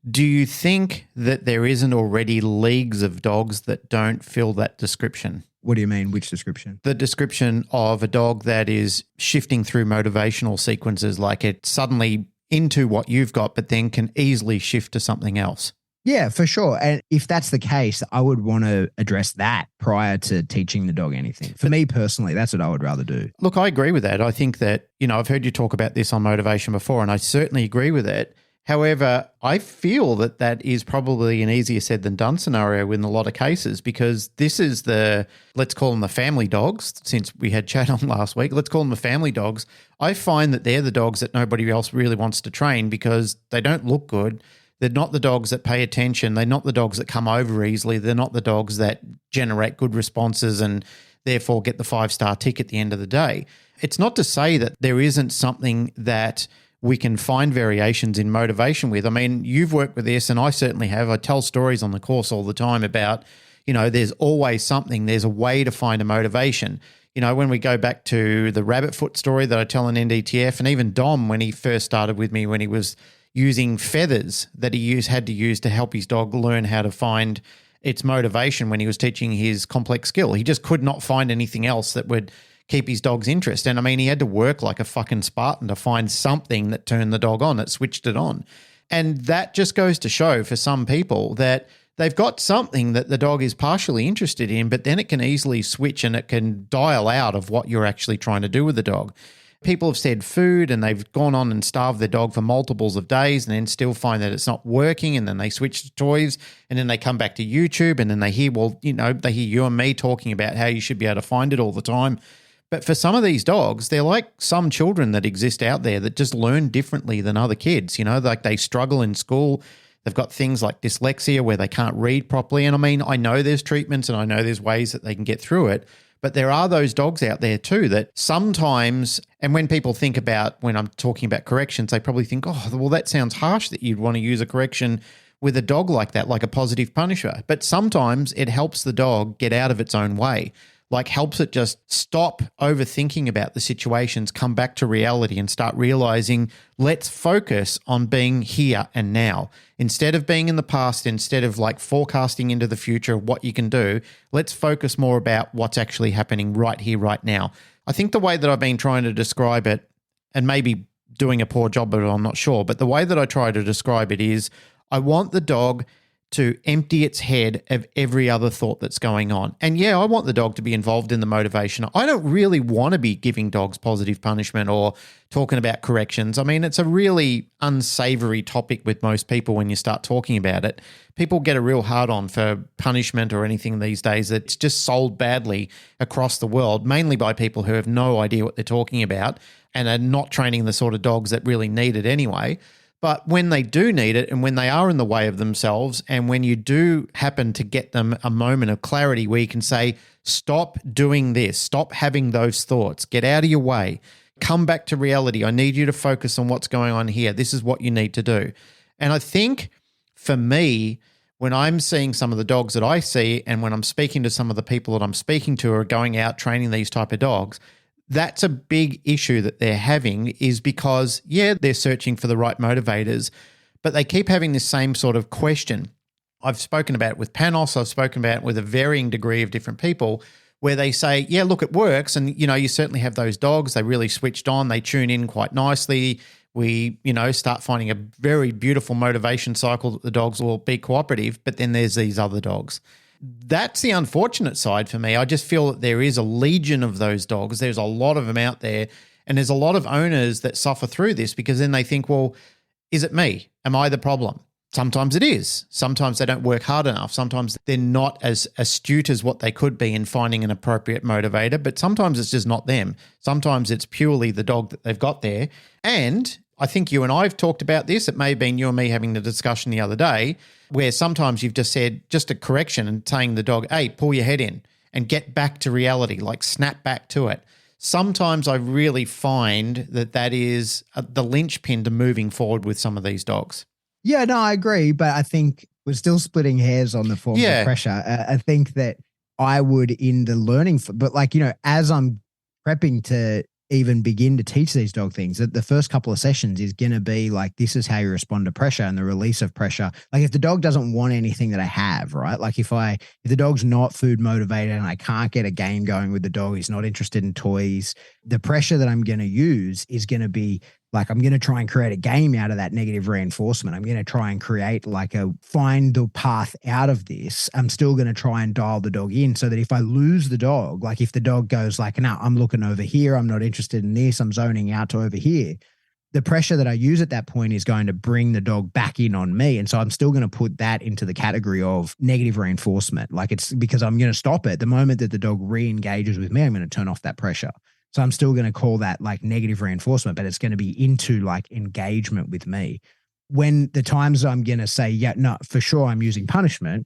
S2: do you think that there isn't already leagues of dogs that don't fill that description?
S4: What do you mean? Which description?
S2: The description of a dog that is shifting through motivational sequences, like it's suddenly into what you've got, but then can easily shift to something else.
S4: Yeah, for sure. And if that's the case, I would want to address that prior to teaching the dog anything. For me personally, that's what I would rather do.
S2: Look, I agree with that. I think that, I've heard you talk about this on motivation before, and I certainly agree with it. However, I feel that is probably an easier said than done scenario in a lot of cases, because this is let's call them the family dogs, since we had chat on last week, let's call them the family dogs. I find that they're the dogs that nobody else really wants to train because they don't look good. They're not the dogs that pay attention. They're not the dogs that come over easily. They're not the dogs that generate good responses and therefore get the 5-star tick at the end of the day. It's not to say that there isn't something that we can find variations in motivation with. I mean, you've worked with this and I certainly have. I tell stories on the course all the time about, there's always something. There's a way to find a motivation. When we go back to the rabbit foot story that I tell in NDTF, and even Dom, when he first started with me, when he was using feathers that he had to use to help his dog learn how to find its motivation when he was teaching his complex skill. He just could not find anything else that would keep his dog's interest. And I mean, he had to work like a fucking Spartan to find something that turned the dog on, that switched it on. And that just goes to show for some people that they've got something that the dog is partially interested in, but then it can easily switch and it can dial out of what you're actually trying to do with the dog. People have said food and they've gone on and starved their dog for multiples of days and then still find that it's not working, and then they switch to toys, and then they come back to YouTube and then they hear, they hear you and me talking about how you should be able to find it all the time. But for some of these dogs, they're like some children that exist out there that just learn differently than other kids. Like they struggle in school. They've got things like dyslexia where they can't read properly. And I mean, I know there's treatments and I know there's ways that they can get through it. But there are those dogs out there too that sometimes, and when people think about, when I'm talking about corrections, they probably think, oh, well, that sounds harsh that you'd want to use a correction with a dog like that, like a positive punisher. But sometimes it helps the dog get out of its own way. like helps it just stop overthinking about the situations, come back to reality and start realizing, let's focus on being here and now. Instead of being in the past, instead of like forecasting into the future of what you can do, let's focus more about what's actually happening right here, right now. I think the way that I've been trying to describe it, and maybe doing a poor job of it, I'm not sure, but the way that I try to describe it is I want the dog to empty its head of every other thought that's going on. And yeah, I want the dog to be involved in the motivation. I don't really want to be giving dogs positive punishment or talking about corrections. I mean, it's a really unsavory topic with most people when you start talking about it. People get a real hard on for punishment or anything these days. It's just sold badly across the world, mainly by people who have no idea what they're talking about and are not training the sort of dogs that really need it anyway. But when they do need it and when they are in the way of themselves and when you do happen to get them a moment of clarity where you can say, stop doing this, stop having those thoughts, get out of your way, come back to reality. I need you to focus on what's going on here. This is what you need to do. And I think for me, when I'm seeing some of the dogs that I see and when I'm speaking to some of the people that I'm speaking to who are going out training these type of dogs, that's a big issue that they're having is because, yeah, they're searching for the right motivators, but they keep having this same sort of question. I've spoken about it with Panos, I've spoken about it with a varying degree of different people where they say, yeah, look, it works. And, you know, you certainly have those dogs, they really switched on, they tune in quite nicely. We, you know, start finding a very beautiful motivation cycle that the dogs will be cooperative, but then there's these other dogs. That's the unfortunate side for me. I just feel that there is a legion of those dogs. There's a lot of them out there. And there's a lot of owners that suffer through this because then they think, well, is it me? Am I the problem? Sometimes it is. Sometimes they don't work hard enough. Sometimes they're not as astute as what they could be in finding an appropriate motivator, but sometimes it's just not them. Sometimes it's purely the dog that they've got there. And I think you and I have talked about this. It may have been you and me having the discussion the other day where sometimes you've just said just a correction and saying the dog, hey, pull your head in and get back to reality, like snap back to it. Sometimes I really find that that is the linchpin to moving forward with some of these dogs.
S4: Yeah, no, I agree. But I think we're still splitting hairs on the forms of pressure. I think that I would in the learning, but like, you know, as I'm prepping to even begin to teach these dog things, that the first couple of sessions is going to be like, this is how you respond to pressure and the release of pressure. Like if the dog doesn't want anything that I have, right? Like if the dog's not food motivated and I can't get a game going with the dog, he's not interested in toys, the pressure that I'm going to use is going to be like, I'm going to try and create a game out of that negative reinforcement. I'm going to try and create like find the path out of this. I'm still going to try and dial the dog in so that if I lose the dog, like if the dog goes like, no, I'm looking over here, I'm not interested in this, I'm zoning out to over here, the pressure that I use at that point is going to bring the dog back in on me. And so I'm still going to put that into the category of negative reinforcement. Like it's because I'm going to stop it. The moment that the dog re-engages with me, I'm going to turn off that pressure. So I'm still going to call that like negative reinforcement, but it's going to be into like engagement with me. When the times I'm going to say, yeah, no, for sure I'm using punishment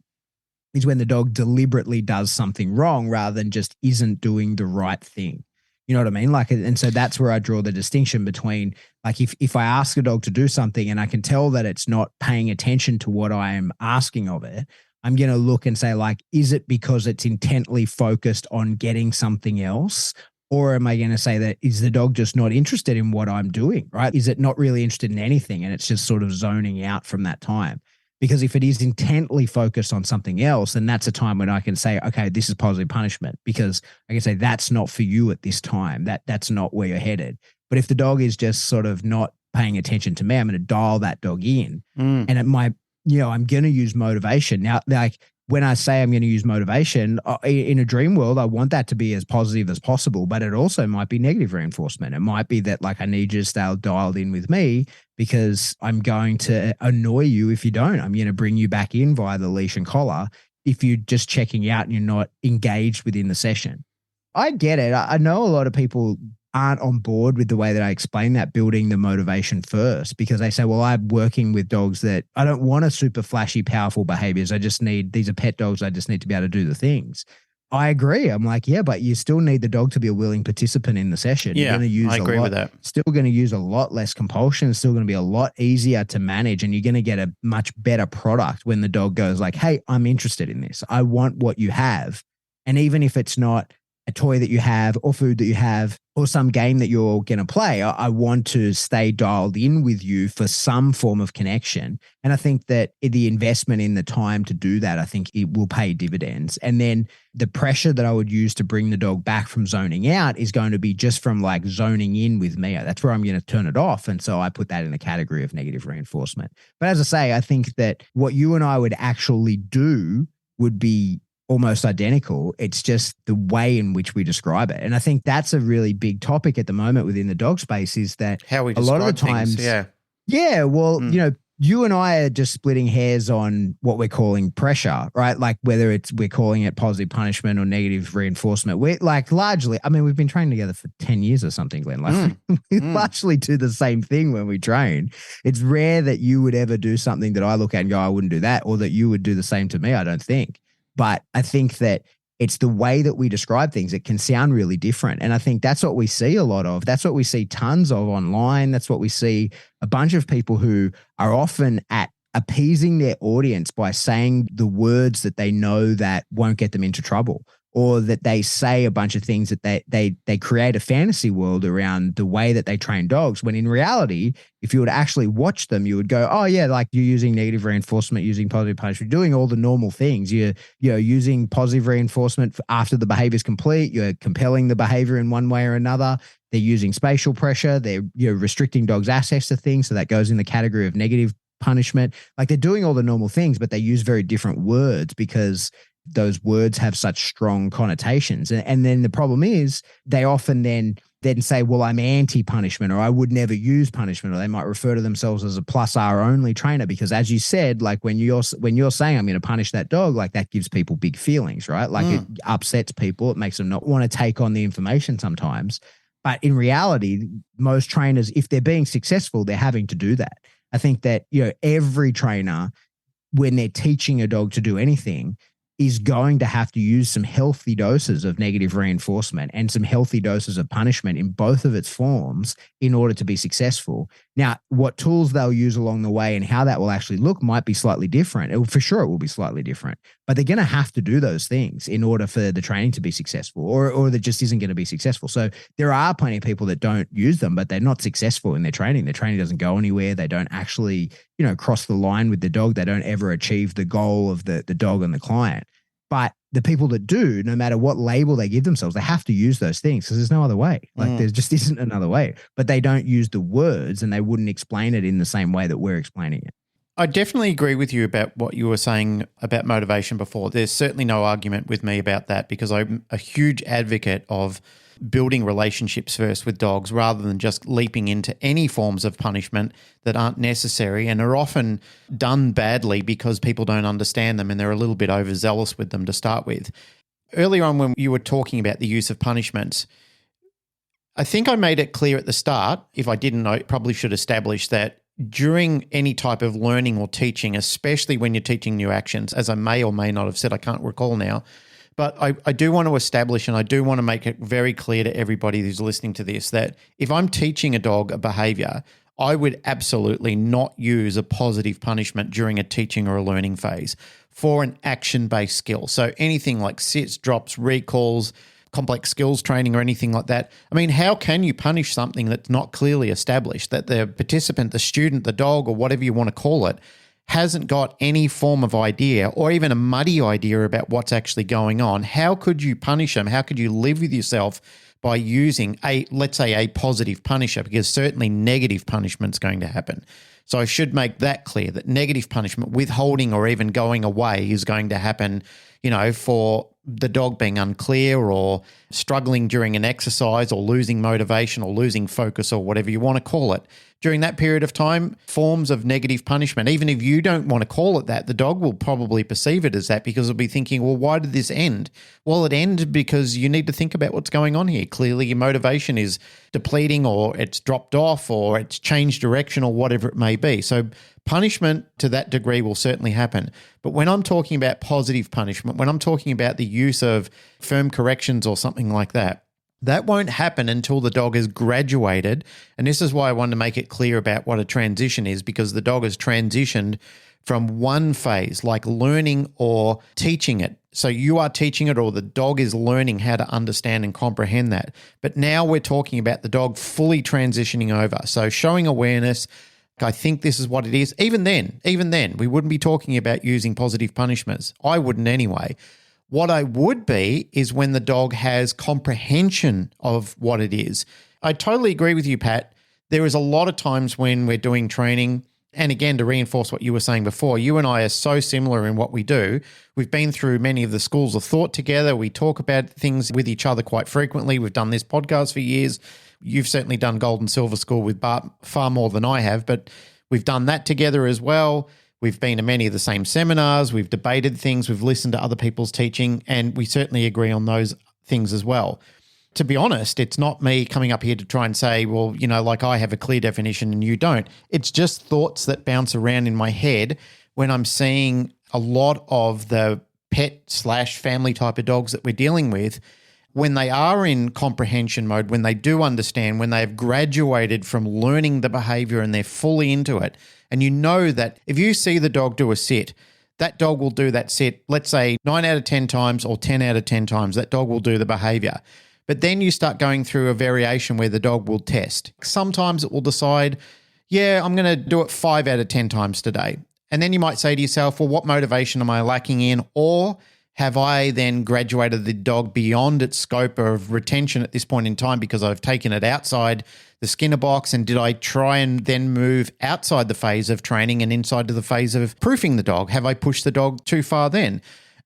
S4: is when the dog deliberately does something wrong rather than just isn't doing the right thing. You know what I mean? Like, and so that's where I draw the distinction between like, if I ask a dog to do something and I can tell that it's not paying attention to what I am asking of it, I'm going to look and say like, is it because it's intently focused on getting something else? Or am I going to say that is the dog just not interested in what I'm doing, right? Is it not really interested in anything and it's just sort of zoning out from that time? Because if it is intently focused on something else, then that's a time when I can say, okay, this is positive punishment because I can say that's not for you at this time. That's not where you're headed. But if the dog is just sort of not paying attention to me, I'm going to dial that dog in and it might, you know, I'm going to use motivation. Now, like, when I say I'm going to use motivation in a dream world, I want that to be as positive as possible, but it also might be negative reinforcement. It might be that like, I need you to stay dialed in with me because I'm going to annoy you if you don't. I'm going to bring you back in via the leash and collar if you're just checking out and you're not engaged within the session. I get it. I know a lot of people aren't on board with the way that I explain that, building the motivation first, because they say, well, I'm working with dogs that I don't want a super flashy, powerful behaviors. These are pet dogs. I just need to be able to do the things. I agree. I'm like, yeah, but you still need the dog to be a willing participant in the session.
S2: Yeah, I agree with that.
S4: Still going to use a lot less compulsion. It's still going to be a lot easier to manage. And you're going to get a much better product when the dog goes like, hey, I'm interested in this. I want what you have. And even if it's not a toy that you have or food that you have or some game that you're going to play. I want to stay dialed in with you for some form of connection. And I think that the investment in the time to do that, I think it will pay dividends. And then the pressure that I would use to bring the dog back from zoning out is going to be just from like zoning in with me. That's where I'm going to turn it off. And so I put that in the category of negative reinforcement. But as I say, I think that what you and I would actually do would be almost identical. It's just the way in which we describe it. And I think that's a really big topic at the moment within the dog space is that
S2: how we
S4: a lot of the
S2: describe
S4: times,
S2: things,
S4: you and I are just splitting hairs on what we're calling pressure, right? Like whether we're calling it positive punishment or negative reinforcement. We're like largely, I mean, we've been training together for 10 years or something, Glenn. Like we largely do the same thing when we train. It's rare that you would ever do something that I look at and go, I wouldn't do that, or that you would do the same to me, I don't think. But I think that it's the way that we describe things. It can sound really different. And I think that's what we see a lot of. That's what we see tons of online. That's what we see a bunch of people who are often at appeasing their audience by saying the words that they know that won't get them into trouble, or that they say a bunch of things that they create a fantasy world around the way that they train dogs, when in reality, if you would actually watch them, you would go, oh yeah, like you're using negative reinforcement, using positive punishment, doing all the normal things. You're using positive reinforcement after the behavior is complete. You're compelling the behavior in one way or another. They're using spatial pressure. You're restricting dogs' access to things. So that goes in the category of negative punishment. Like they're doing all the normal things, but they use very different words because those words have such strong connotations. And then the problem is they often then say, well, I'm anti-punishment, or I would never use punishment, or they might refer to themselves as a plus R only trainer, because as you said, like when you're saying I'm going to punish that dog, like that gives people big feelings, right? Like it upsets people. It makes them not want to take on the information sometimes. But in reality, most trainers, if they're being successful, they're having to do that. I think that, every trainer, when they're teaching a dog to do anything, is going to have to use some healthy doses of negative reinforcement and some healthy doses of punishment in both of its forms in order to be successful. Now, what tools they'll use along the way and how that will actually look might be slightly different. For sure, it will be slightly different, but they're going to have to do those things in order for the training to be successful, or that just isn't going to be successful. So there are plenty of people that don't use them, but they're not successful in their training. Their training doesn't go anywhere. They don't actually, cross the line with the dog. They don't ever achieve the goal of the dog and the client. But the people that do, no matter what label they give themselves, they have to use those things because there's no other way. Like there just isn't another way. But they don't use the words, and they wouldn't explain it in the same way that we're explaining it.
S2: I definitely agree with you about what you were saying about motivation before. There's certainly no argument with me about that, because I'm a huge advocate of building relationships first with dogs rather than just leaping into any forms of punishment that aren't necessary and are often done badly because people don't understand them and they're a little bit overzealous with them to start with. Earlier on, when you were talking about the use of punishments, I think I made it clear at the start. If I didn't, I probably should establish that during any type of learning or teaching, especially when you're teaching new actions, as I may or may not have said, I can't recall now, but I do want to establish, and I do want to make it very clear to everybody who's listening to this, that if I'm teaching a dog a behavior, I would absolutely not use a positive punishment during a teaching or a learning phase for an action-based skill. So anything like sits, drops, recalls, complex skills training or anything like that. I mean, how can you punish something that's not clearly established, that the participant, the student, the dog, or whatever you want to call it, hasn't got any form of idea or even a muddy idea about what's actually going on? How could you punish them? How could you live with yourself by using let's say a positive punisher? Because certainly negative punishment is going to happen. So I should make that clear, that negative punishment, withholding or even going away, is going to happen, for the dog being unclear or struggling during an exercise or losing motivation or losing focus or whatever you want to call it. During that period of time, forms of negative punishment, even if you don't want to call it that, the dog will probably perceive it as that, because it'll be thinking, well, why did this end? Well, it ended because you need to think about what's going on here. Clearly your motivation is depleting, or it's dropped off, or it's changed direction, or whatever it may be. So punishment to that degree will certainly happen. But when I'm talking about positive punishment, when I'm talking about the use of firm corrections or something like that, that won't happen until the dog has graduated. And this is why I wanted to make it clear about what a transition is, because the dog has transitioned from one phase, like learning or teaching it, So you are teaching it, or the dog is learning how to understand and comprehend that. But now we're talking about the dog fully transitioning over. So showing awareness, I think this is what it is. Even then, we wouldn't be talking about using positive punishments. I wouldn't anyway. What I would be is when the dog has comprehension of what it is. I totally agree with you, Pat. There is a lot of times when we're doing training, and again, to reinforce what you were saying before, you and I are so similar in what we do. We've been through many of the schools of thought together. We talk about things with each other quite frequently. We've done this podcast for years. You've certainly done Gold and Silver School with Bart far more than I have, but we've done that together as well. We've been to many of the same seminars. We've debated things. We've listened to other people's teaching, and we certainly agree on those things as well. To be honest, it's not me coming up here to try and say, well, like I have a clear definition and you don't. It's just thoughts that bounce around in my head when I'm seeing a lot of the pet/family type of dogs that we're dealing with. When they are in comprehension mode, when they do understand, when they have graduated from learning the behavior and they're fully into it, and you know that if you see the dog do a sit, that dog will do that sit, let's say 9 out of 10 times or 10 out of 10 times, that dog will do the behavior. But then you start going through a variation where the dog will test. Sometimes it will decide, yeah, I'm going to do it 5 out of 10 times today. And then you might say to yourself, well, what motivation am I lacking in? Or have I then graduated the dog beyond its scope of retention at this point in time because I've taken it outside the Skinner box? And did I try and then move outside the phase of training and inside to the phase of proofing the dog? Have I pushed the dog too far then?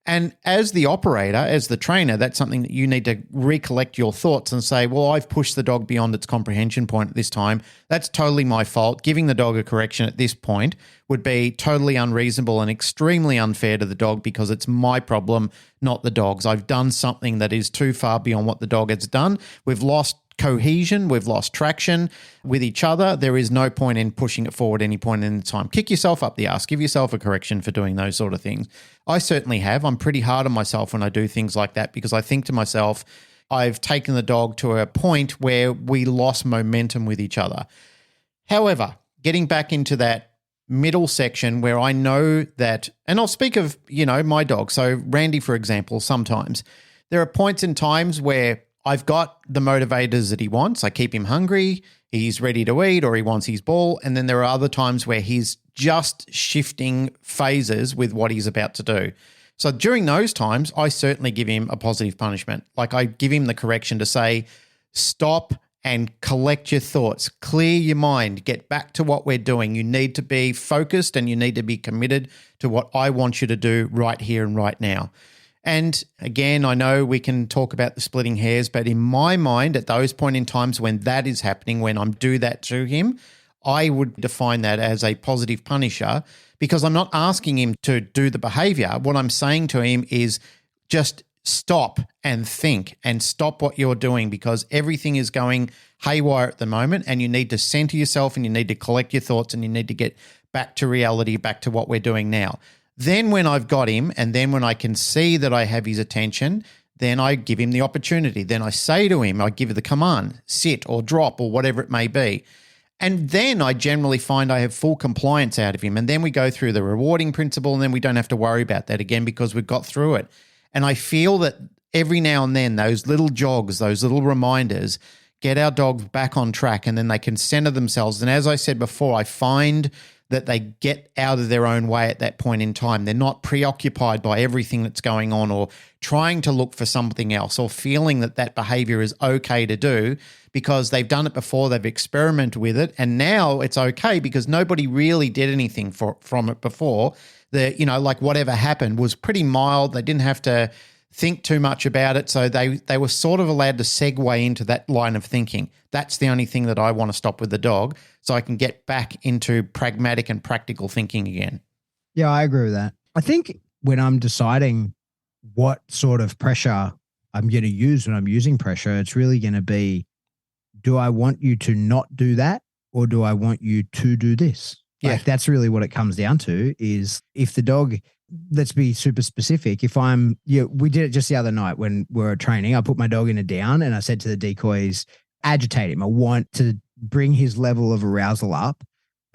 S2: And as the operator, as the trainer, that's something that you need to recollect your thoughts and say, well, I've pushed the dog beyond its comprehension point at this time. That's totally my fault. Giving the dog a correction at this point would be totally unreasonable and extremely unfair to the dog because it's my problem, not the dog's. I've done something that is too far beyond what the dog has done. We've lost cohesion, we've lost traction with each other. There is no point in pushing it forward any point in time. Kick yourself up the ass, give yourself a correction for doing those sort of things. I certainly have. I'm pretty hard on myself when I do things like that because I think to myself, I've taken the dog to a point where we lost momentum with each other. However, getting back into that middle section where I know that, and I'll speak of, my dog. So Randy, for example, sometimes there are points in times where I've got the motivators that he wants. I keep him hungry, he's ready to eat, or he wants his ball. And then there are other times where he's just shifting phases with what he's about to do. So during those times, I certainly give him a positive punishment. Like I give him the correction to say, stop and collect your thoughts, clear your mind, get back to what we're doing. You need to be focused and you need to be committed to what I want you to do right here and right now. And again, I know we can talk about the splitting hairs, but in my mind, at those point in times when that is happening, when I'm do that to him, I would define that as a positive punisher because I'm not asking him to do the behavior. What I'm saying to him is just stop and think and stop what you're doing because everything is going haywire at the moment and you need to center yourself and you need to collect your thoughts and you need to get back to reality, back to what we're doing now. Then when I've got him and then when I can see that I have his attention, then I give him the opportunity. Then I say to him, I give the command, sit or drop or whatever it may be. And then I generally find I have full compliance out of him. And then we go through the rewarding principle and then we don't have to worry about that again because we've got through it. And I feel that every now and then those little jogs, those little reminders get our dogs back on track and then they can center themselves. And as I said before, I find that they get out of their own way at that point in time. They're not preoccupied by everything that's going on or trying to look for something else or feeling that that behavior is okay to do because they've done it before, they've experimented with it, and now it's okay because nobody really did anything from it before. Like whatever happened was pretty mild. They didn't have to think too much about it. So they were sort of allowed to segue into that line of thinking. That's the only thing that I want to stop with the dog so I can get back into pragmatic and practical thinking again.
S4: Yeah, I agree with that. I think when I'm deciding what sort of pressure I'm going to use when I'm using pressure, it's really going to be, do I want you to not do that or do I want you to do this?
S2: Yeah.
S4: Like that's really what it comes down to is if the dog, let's be super specific. If we did it just the other night when we were training, I put my dog in a down and I said to the decoys, agitate him. I want to bring his level of arousal up,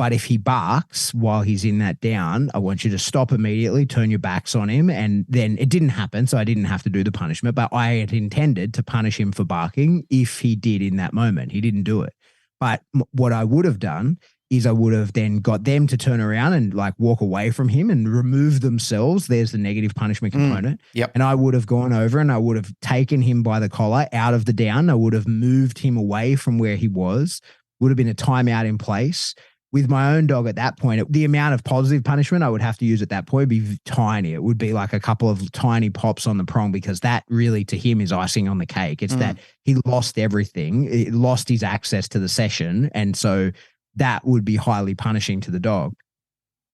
S4: But if he barks while he's in that down, I want you to stop immediately, turn your backs on him. And then it didn't happen, so I didn't have to do the punishment, but I had intended to punish him for barking if he did in that moment. He didn't do it. But what I would have done is I would have then got them to turn around and like walk away from him and remove themselves. There's the negative punishment component.
S2: Yep.
S4: And I would have gone over and I would have taken him by the collar out of the down. I would have moved him away from where he was. Would have been a timeout in place. With my own dog at that point, the amount of positive punishment I would have to use at that point would be tiny. It would be like a couple of tiny pops on the prong, because that really to him is icing on the cake. It's that he lost everything. He lost his access to the session. And so that would be highly punishing to the dog.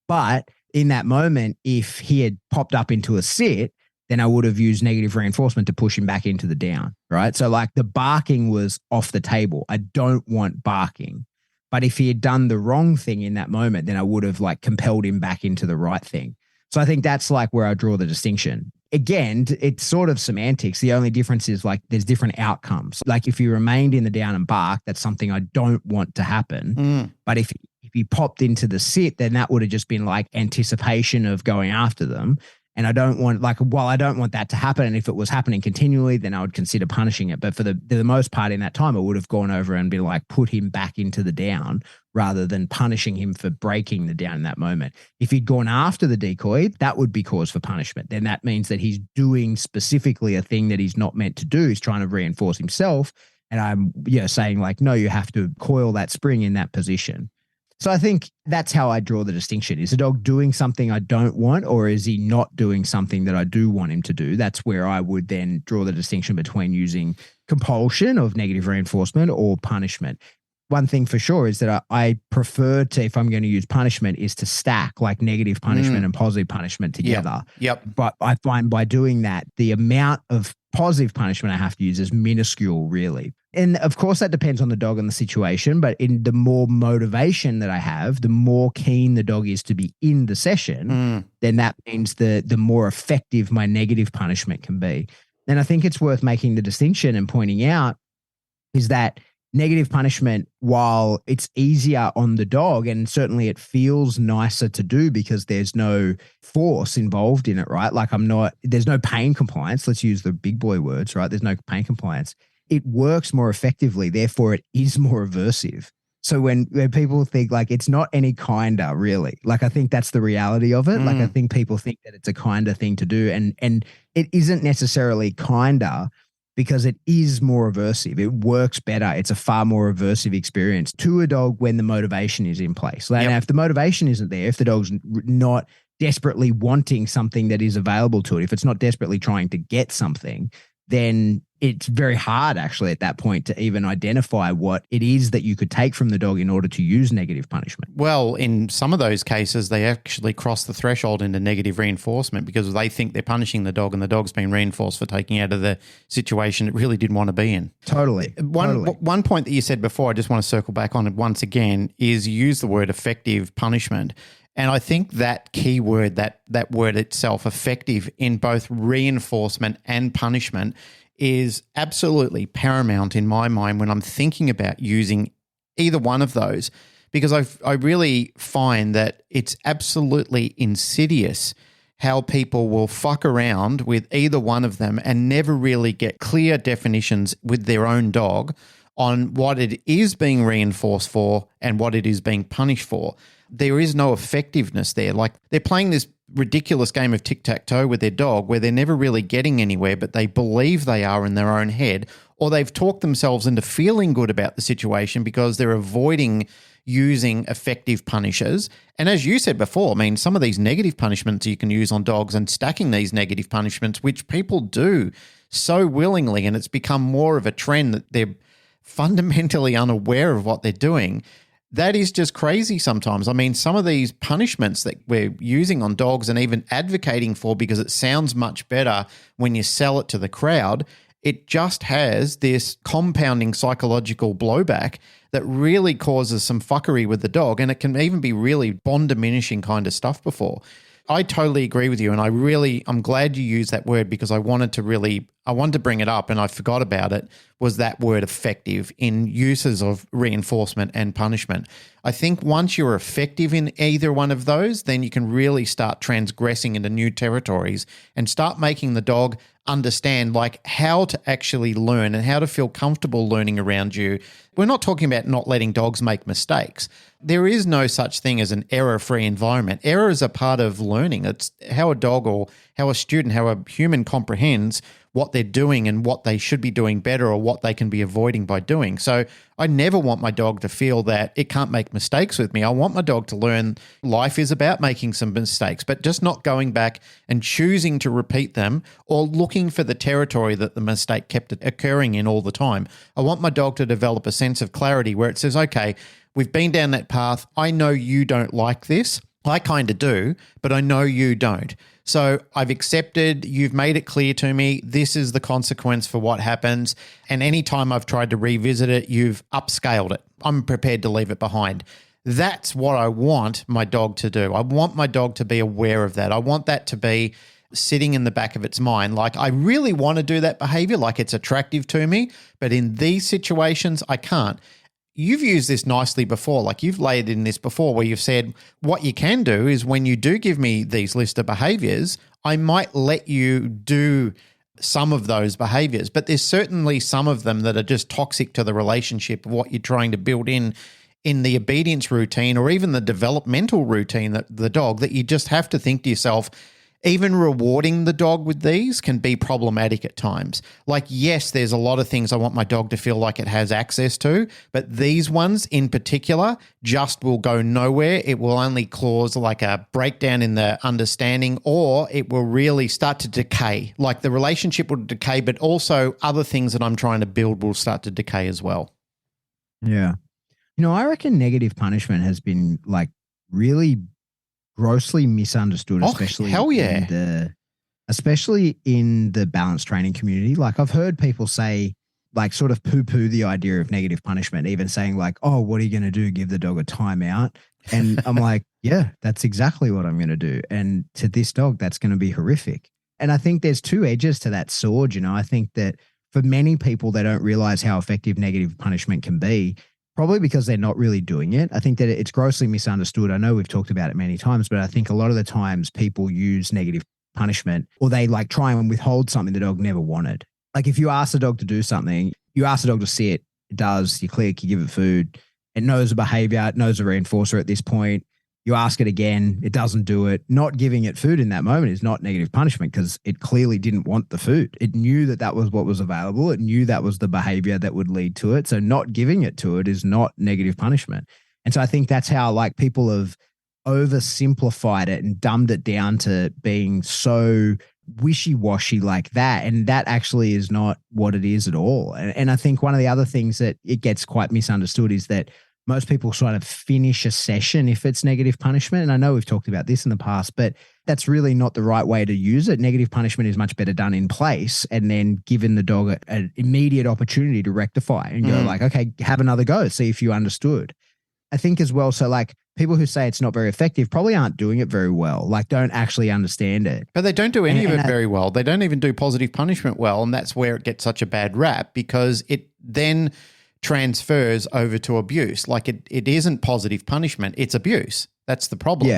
S4: But in that moment, if he had popped up into a sit, then I would have used negative reinforcement to push him back into the down, right? So like the barking was off the table. I don't want barking. But if he had done the wrong thing in that moment, then I would have like compelled him back into the right thing. So I think that's like where I draw the distinction. Again, it's sort of semantics. The only difference is like there's different outcomes. Like if he remained in the down and bark, that's something I don't want to happen. But if he popped into the sit, then that would have just been like anticipation of going after them. And I don't want I don't want that to happen. And if it was happening continually, then I would consider punishing it. But for the most part in that time, I would have gone over and been like, put him back into the down rather than punishing him for breaking the down in that moment. If he'd gone after the decoy, that would be cause for punishment. Then that means that he's doing specifically a thing that he's not meant to do. He's trying to reinforce himself. And I'm saying like, no, you have to coil that spring in that position. So I think that's how I draw the distinction. Is the dog doing something I don't want, or is he not doing something that I do want him to do? That's where I would then draw the distinction between using compulsion of negative reinforcement or punishment. One thing for sure is that I prefer to, if I'm going to use punishment, is to stack like negative punishment and positive punishment together.
S2: Yep.
S4: But I find by doing that, the amount of positive punishment I have to use is minuscule, really. And of course, that depends on the dog and the situation. But in the more motivation that I have, the more keen the dog is to be in the session, then that means the more effective my negative punishment can be. And I think it's worth making the distinction and pointing out is that negative punishment, while it's easier on the dog and certainly it feels nicer to do because there's no force involved in it, right? Like there's no pain compliance. Let's use the big boy words, right? There's no pain compliance. It works more effectively. Therefore, it is more aversive. So when people think like it's not any kinder, really, like I think that's the reality of it. Like I think people think that it's a kinder thing to do, and it isn't necessarily kinder because it is more aversive. It works better. It's a far more aversive experience to a dog when the motivation is in place. Now, if the motivation isn't there, if the dog's not desperately wanting something that is available to it, if it's not desperately trying to get something, then it's very hard actually at that point to even identify what it is that you could take from the dog in order to use negative punishment.
S2: Well, in some of those cases, they actually cross the threshold into negative reinforcement because they think they're punishing the dog and the dog's been reinforced for taking out of the situation it really didn't want to be in.
S4: Totally.
S2: One point that you said before, I just want to circle back on it once again, is you use the word effective punishment. And I think that key word, that word itself, effective in both reinforcement and punishment, is absolutely paramount in my mind when I'm thinking about using either one of those, because I really find that it's absolutely insidious how people will fuck around with either one of them and never really get clear definitions with their own dog on what it is being reinforced for and what it is being punished for. There is no effectiveness there. Like they're playing this ridiculous game of tic-tac-toe with their dog where they're never really getting anywhere, but they believe they are in their own head, or they've talked themselves into feeling good about the situation because they're avoiding using effective punishers. And as you said before, I mean, some of these negative punishments you can use on dogs and stacking these negative punishments, which people do so willingly, and it's become more of a trend that they're fundamentally unaware of what they're doing. That is just crazy sometimes. I mean, some of these punishments that we're using on dogs and even advocating for because it sounds much better when you sell it to the crowd, it just has this compounding psychological blowback that really causes some fuckery with the dog, and it can even be really bond diminishing kind of stuff before. I totally agree with you, and I'm glad you used that word because I wanted to really I wanted to bring it up and I forgot about it, was that word effective in uses of reinforcement and punishment. I think once you're effective in either one of those, then you can really start transgressing into new territories and start making the dog understand like how to actually learn and how to feel comfortable learning around you. We're not talking about not letting dogs make mistakes. There is no such thing as an error-free environment. Error is a part of learning. It's how a dog or how a student, how a human comprehends what they're doing and what they should be doing better or what they can be avoiding by doing. So I never want my dog to feel that it can't make mistakes with me. I want my dog to learn life is about making some mistakes, but just not going back and choosing to repeat them or looking for the territory that the mistake kept occurring in all the time. I want my dog to develop a sense of clarity where it says, okay, we've been down that path. I know you don't like this. I kind of do, but I know you don't. So I've accepted, you've made it clear to me, this is the consequence for what happens. And anytime I've tried to revisit it, you've upscaled it. I'm prepared to leave it behind. That's what I want my dog to do. I want my dog to be aware of that. I want that to be sitting in the back of its mind. Like, I really want to do that behavior, like it's attractive to me, but in these situations, I can't. You've used this nicely before, like you've laid in this before where you've said what you can do is when you do give me these list of behaviors, I might let you do some of those behaviors, but there's certainly some of them that are just toxic to the relationship of what you're trying to build in the obedience routine or even the developmental routine that the dog, that you just have to think to yourself, even rewarding the dog with these can be problematic at times. Like, yes, there's a lot of things I want my dog to feel like it has access to, but these ones in particular just will go nowhere. It will only cause like a breakdown in the understanding, or it will really start to decay. Like the relationship will decay, but also other things that I'm trying to build will start to decay as well.
S4: Yeah. I reckon negative punishment has been like really grossly misunderstood, especially in the balance training community. Like I've heard people say, like sort of poo-poo the idea of negative punishment, even saying like, oh, what are you going to do? Give the dog a timeout. And I'm like, yeah, that's exactly what I'm going to do. And to this dog, that's going to be horrific. And I think there's two edges to that sword. I think that for many people, they don't realize how effective negative punishment can be. Probably because they're not really doing it. I think that it's grossly misunderstood. I know we've talked about it many times, but I think a lot of the times people use negative punishment or they like try and withhold something the dog never wanted. Like if you ask the dog to do something, you ask the dog to sit, it does, you click, you give it food, it knows the behavior, it knows the reinforcer at this point. You ask it again, it doesn't do it. Not giving it food in that moment is not negative punishment because it clearly didn't want the food. It knew that that was what was available. It knew that was the behavior that would lead to it. So not giving it to it is not negative punishment. And so I think that's how like people have oversimplified it and dumbed it down to being so wishy-washy like that. And that actually is not what it is at all. And I think one of the other things that it gets quite misunderstood is that most people sort of finish a session if it's negative punishment. And I know we've talked about this in the past, but that's really not the right way to use it. Negative punishment is much better done in place and then given the dog an immediate opportunity to rectify and go like, okay, have another go, see if you understood. I think as well, so like people who say it's not very effective probably aren't doing it very well, like don't actually understand it.
S2: But they don't do any of it very well. They don't even do positive punishment well. And that's where it gets such a bad rap because it then transfers over to abuse. Like it isn't positive punishment, it's abuse. That's the problem.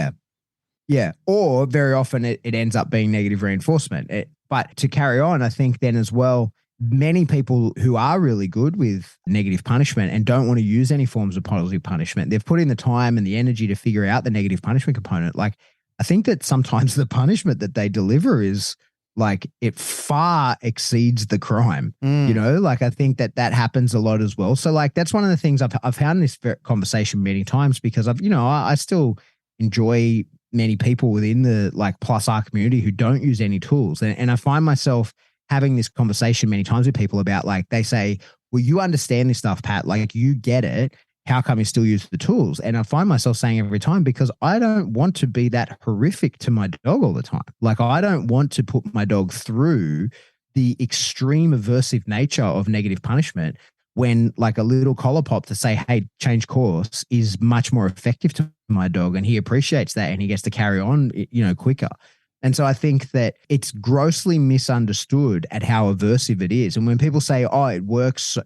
S4: Yeah. Or very often it ends up being negative reinforcement. But to carry on, I think then as well, many people who are really good with negative punishment and don't want to use any forms of positive punishment, they've put in the time and the energy to figure out the negative punishment component. Like I think that sometimes the punishment that they deliver is like it far exceeds the crime, like I think that happens a lot as well. So like, that's one of the things I've had in this conversation many times because I still enjoy many people within the like plus R community who don't use any tools. And I find myself having this conversation many times with people about like, they say, well, you understand this stuff, Pat, like you get it. How come you still use the tools? And I find myself saying every time, because I don't want to be that horrific to my dog all the time. Like I don't want to put my dog through the extreme aversive nature of negative punishment when like a little collar pop to say, hey, change course is much more effective to my dog. And he appreciates that and he gets to carry on, quicker. And so I think that it's grossly misunderstood at how aversive it is. And when people say, oh, it works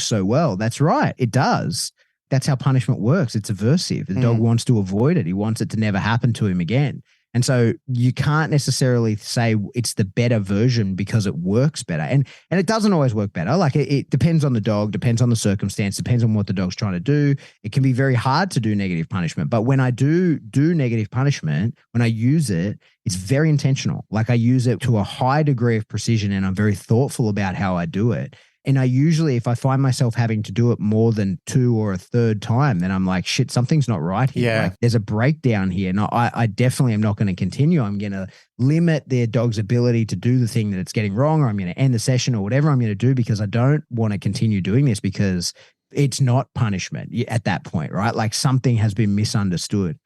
S4: so well, that's right. It does. That's how punishment works. It's aversive. The dog wants to avoid it. He wants it to never happen to him again. And so you can't necessarily say it's the better version because it works better. And it doesn't always work better. Like it depends on the dog, depends on the circumstance, depends on what the dog's trying to do. It can be very hard to do negative punishment. But when I do negative punishment, when I use it, it's very intentional. Like I use it to a high degree of precision and I'm very thoughtful about how I do it. And I usually, if I find myself having to do it more than 2 or a third time, then I'm like, shit, something's not right here.
S2: Yeah.
S4: Like, there's a breakdown here. And I definitely am not going to continue. I'm going to limit their dog's ability to do the thing that it's getting wrong, or I'm going to end the session or whatever I'm going to do, because I don't want to continue doing this because it's not punishment at that point, right? Like something has been misunderstood.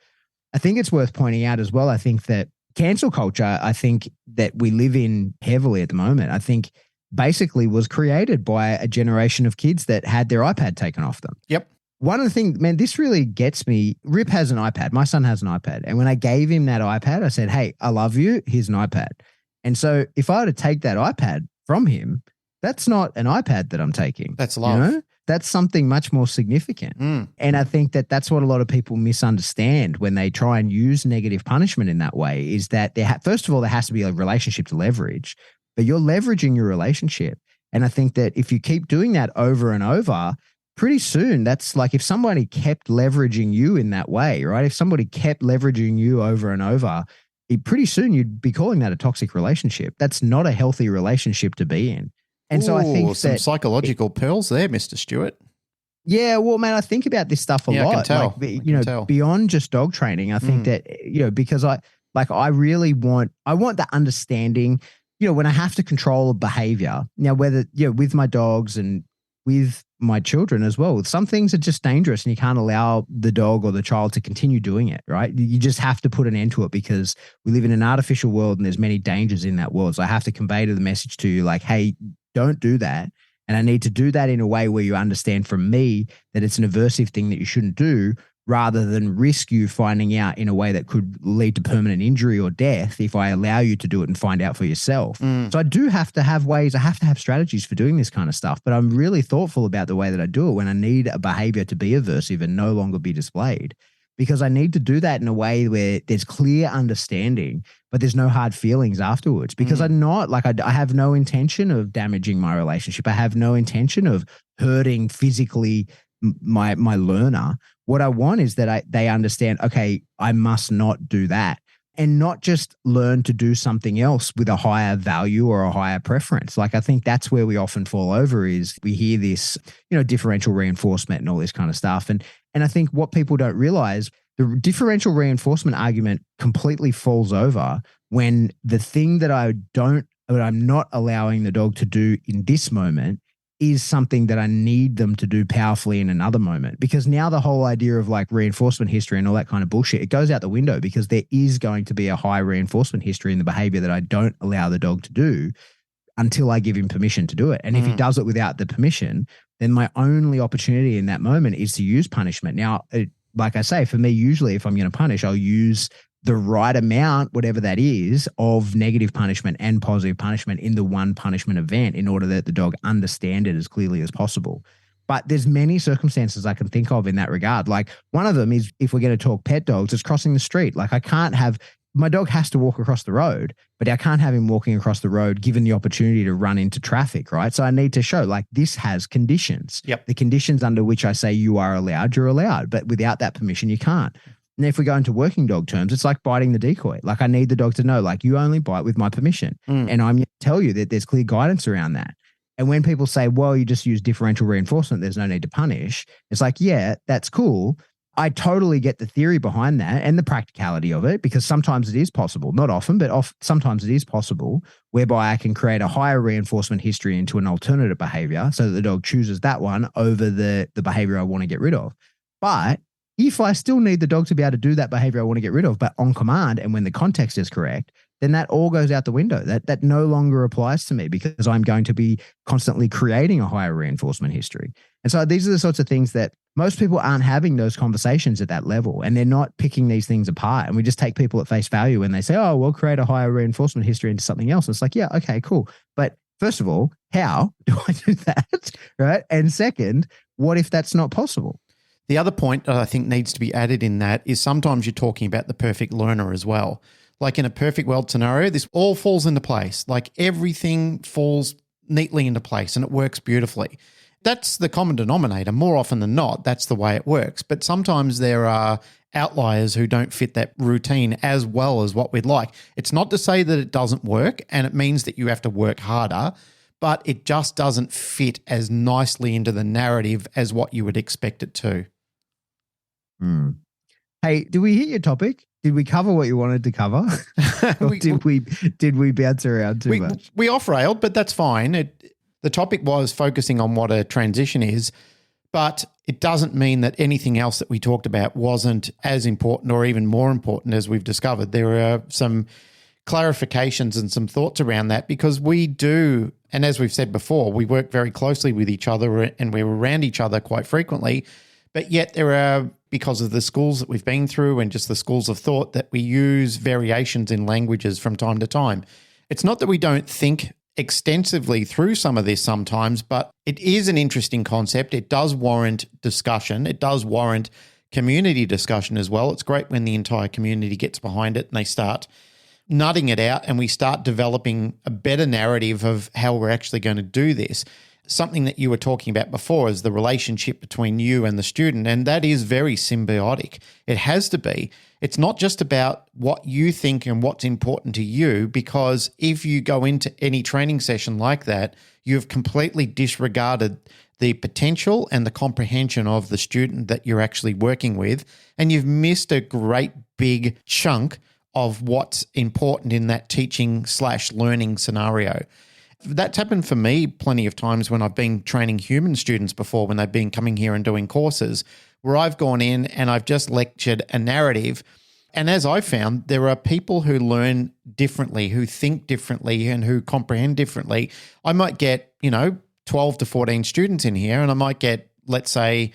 S4: I think it's worth pointing out as well. I think that cancel culture, I think that we live in heavily at the moment, I think basically was created by a generation of kids that had their iPad taken off them.
S2: Yep.
S4: One of the things, man, this really gets me. Rip has an iPad. My son has an iPad. And when I gave him that iPad, I said, hey, I love you. Here's an iPad. And so if I were to take that iPad from him, that's not an iPad that I'm taking.
S2: That's love.
S4: You know? That's something much more significant. And I think that that's what a lot of people misunderstand when they try and use negative punishment in that way, is that first of all, there has to be a relationship to leverage, but you're leveraging your relationship. And I think that if you keep doing that over and over, pretty soon that's like if somebody kept leveraging you in that way, right? If somebody kept leveraging you over and over, pretty soon you'd be calling that a toxic relationship. That's not a healthy relationship to be in. And so I think
S2: some psychological pearls there, Mr. Stewart.
S4: Yeah, well, man, I think about this stuff a lot.
S2: I can tell.
S4: Like, beyond just dog training, I think that, because I really want the understanding, when I have to control a behavior, now whether, with my dogs and with my children as well, some things are just dangerous and you can't allow the dog or the child to continue doing it, right? You just have to put an end to it because we live in an artificial world and there's many dangers in that world. So I have to convey to the message to you like, hey, don't do that. And I need to do that in a way where you understand from me that it's an aversive thing that you shouldn't do, rather than risk you finding out in a way that could lead to permanent injury or death if I allow you to do it and find out for yourself. So I do have to have ways, I have to have strategies for doing this kind of stuff, but I'm really thoughtful about the way that I do it when I need a behavior to be aversive and no longer be displayed, because I need to do that in a way where there's clear understanding, but there's no hard feelings afterwards, because I'm not like, I have no intention of damaging my relationship. I have no intention of hurting physically my learner. What I want is that they understand, okay, I must not do that, and not just learn to do something else with a higher value or a higher preference. Like, I think that's where we often fall over, is we hear this, differential reinforcement and all this kind of stuff. And I think what people don't realize, the differential reinforcement argument completely falls over when the thing that I'm not allowing the dog to do in this moment is something that I need them to do powerfully in another moment. Because now the whole idea of like reinforcement history and all that kind of bullshit, it goes out the window, because there is going to be a high reinforcement history in the behavior that I don't allow the dog to do until I give him permission to do it. And if he does it without the permission, then my only opportunity in that moment is to use punishment. Now, like I say, for me, usually if I'm going to punish, I'll use the right amount, whatever that is, of negative punishment and positive punishment in the one punishment event, in order that the dog understand it as clearly as possible. But there's many circumstances I can think of in that regard. Like, one of them is, if we're going to talk pet dogs, it's crossing the street. Like, my dog has to walk across the road, but I can't have him walking across the road given the opportunity to run into traffic, right? So I need to show, like, this has conditions.
S2: Yep.
S4: The conditions under which I say you are allowed, you're allowed, but without that permission, you can't. And if we go into working dog terms, it's like biting the decoy. Like, I need the dog to know, like, you only bite with my permission. And I'm going to tell you that there's clear guidance around that. And when people say, well, you just use differential reinforcement, there's no need to punish. It's like, yeah, that's cool. I totally get the theory behind that and the practicality of it, because sometimes it is possible, not often, but sometimes it is possible, whereby I can create a higher reinforcement history into an alternative behavior so that the dog chooses that one over the behavior I want to get rid of. But if I still need the dog to be able to do that behavior I want to get rid of, but on command and when the context is correct, then that all goes out the window. That no longer applies to me, because I'm going to be constantly creating a higher reinforcement history. And so these are the sorts of things that most people aren't having those conversations at that level, and they're not picking these things apart. And we just take people at face value when they say, oh, we'll create a higher reinforcement history into something else. It's like, yeah, okay, cool. But first of all, how do I do that? Right. And second, what if that's not possible?
S2: The other point that I think needs to be added in that is sometimes you're talking about the perfect learner as well. Like in a perfect world scenario, this all falls into place. Like everything falls neatly into place and it works beautifully. That's the common denominator. More often than not, that's the way it works. But sometimes there are outliers who don't fit that routine as well as what we'd like. It's not to say that it doesn't work, and it means that you have to work harder, but it just doesn't fit as nicely into the narrative as what you would expect it to.
S4: Hey, did we hit your topic? Did we cover what you wanted to cover? Or did we bounce around too much?
S2: We off-railed, but that's fine. The topic was focusing on what a transition is, but it doesn't mean that anything else that we talked about wasn't as important or even more important as we've discovered. There are some clarifications and some thoughts around that because we do, and as we've said before, we work very closely with each other and we're around each other quite frequently, but yet there are, because of the schools that we've been through and just the schools of thought, that we use variations in languages from time to time. It's not that we don't think extensively through some of this sometimes, but it is an interesting concept. It does warrant discussion. It does warrant community discussion as well. It's great when the entire community gets behind it and they start nutting it out and we start developing a better narrative of how we're actually going to do this. Something that you were talking about before is the relationship between you and the student, and that is very symbiotic. It has to be. It's not just about what you think and what's important to you, because if you go into any training session like that, you've completely disregarded the potential and the comprehension of the student that you're actually working with, and you've missed a great big chunk of what's important in that teaching/learning scenario. That's happened for me plenty of times when I've been training human students before, when they've been coming here and doing courses, where I've gone in and I've just lectured a narrative. And as I found, there are people who learn differently, who think differently, and who comprehend differently. I might get, 12 to 14 students in here, and I might get, let's say,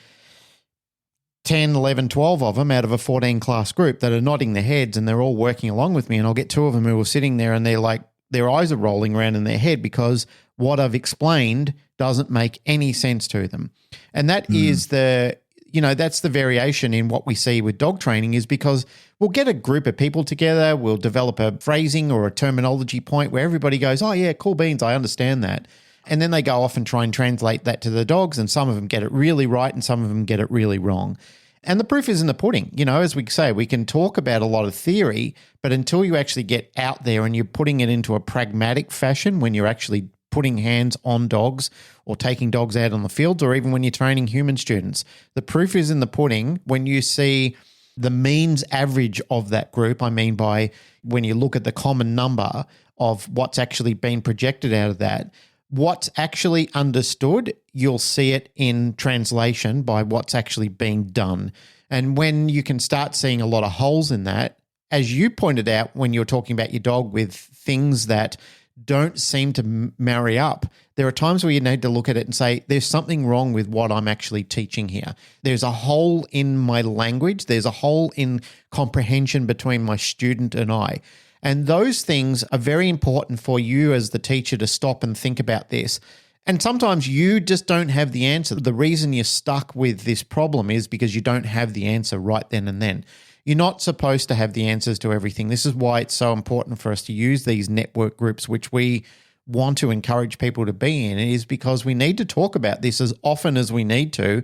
S2: 10, 11, 12 of them out of a 14 class group that are nodding their heads and they're all working along with me. And I'll get two of them who are sitting there and they're like, their eyes are rolling around in their head because what I've explained doesn't make any sense to them. And that is that's the variation in what we see with dog training, is because we'll get a group of people together, we'll develop a phrasing or a terminology point where everybody goes, oh yeah, cool beans, I understand that. And then they go off and try and translate that to the dogs, and some of them get it really right and some of them get it really wrong. And the proof is in the pudding. As we say, we can talk about a lot of theory, but until you actually get out there and you're putting it into a pragmatic fashion, when you're actually putting hands on dogs or taking dogs out on the fields, or even when you're training human students, the proof is in the pudding when you see the means average of that group. I mean, by when you look at the common number of what's actually been projected out of that, what's actually understood, you'll see it in translation by what's actually being done. And when you can start seeing a lot of holes in that, as you pointed out when you're talking about your dog with things that don't seem to marry up, there are times where you need to look at it and say, there's something wrong with what I'm actually teaching here. There's a hole in my language. There's a hole in comprehension between my student and I. And those things are very important for you as the teacher to stop and think about this. And sometimes you just don't have the answer. The reason you're stuck with this problem is because you don't have the answer right then and then. You're not supposed to have the answers to everything. This is why it's so important for us to use these network groups, which we want to encourage people to be in, is because we need to talk about this as often as we need to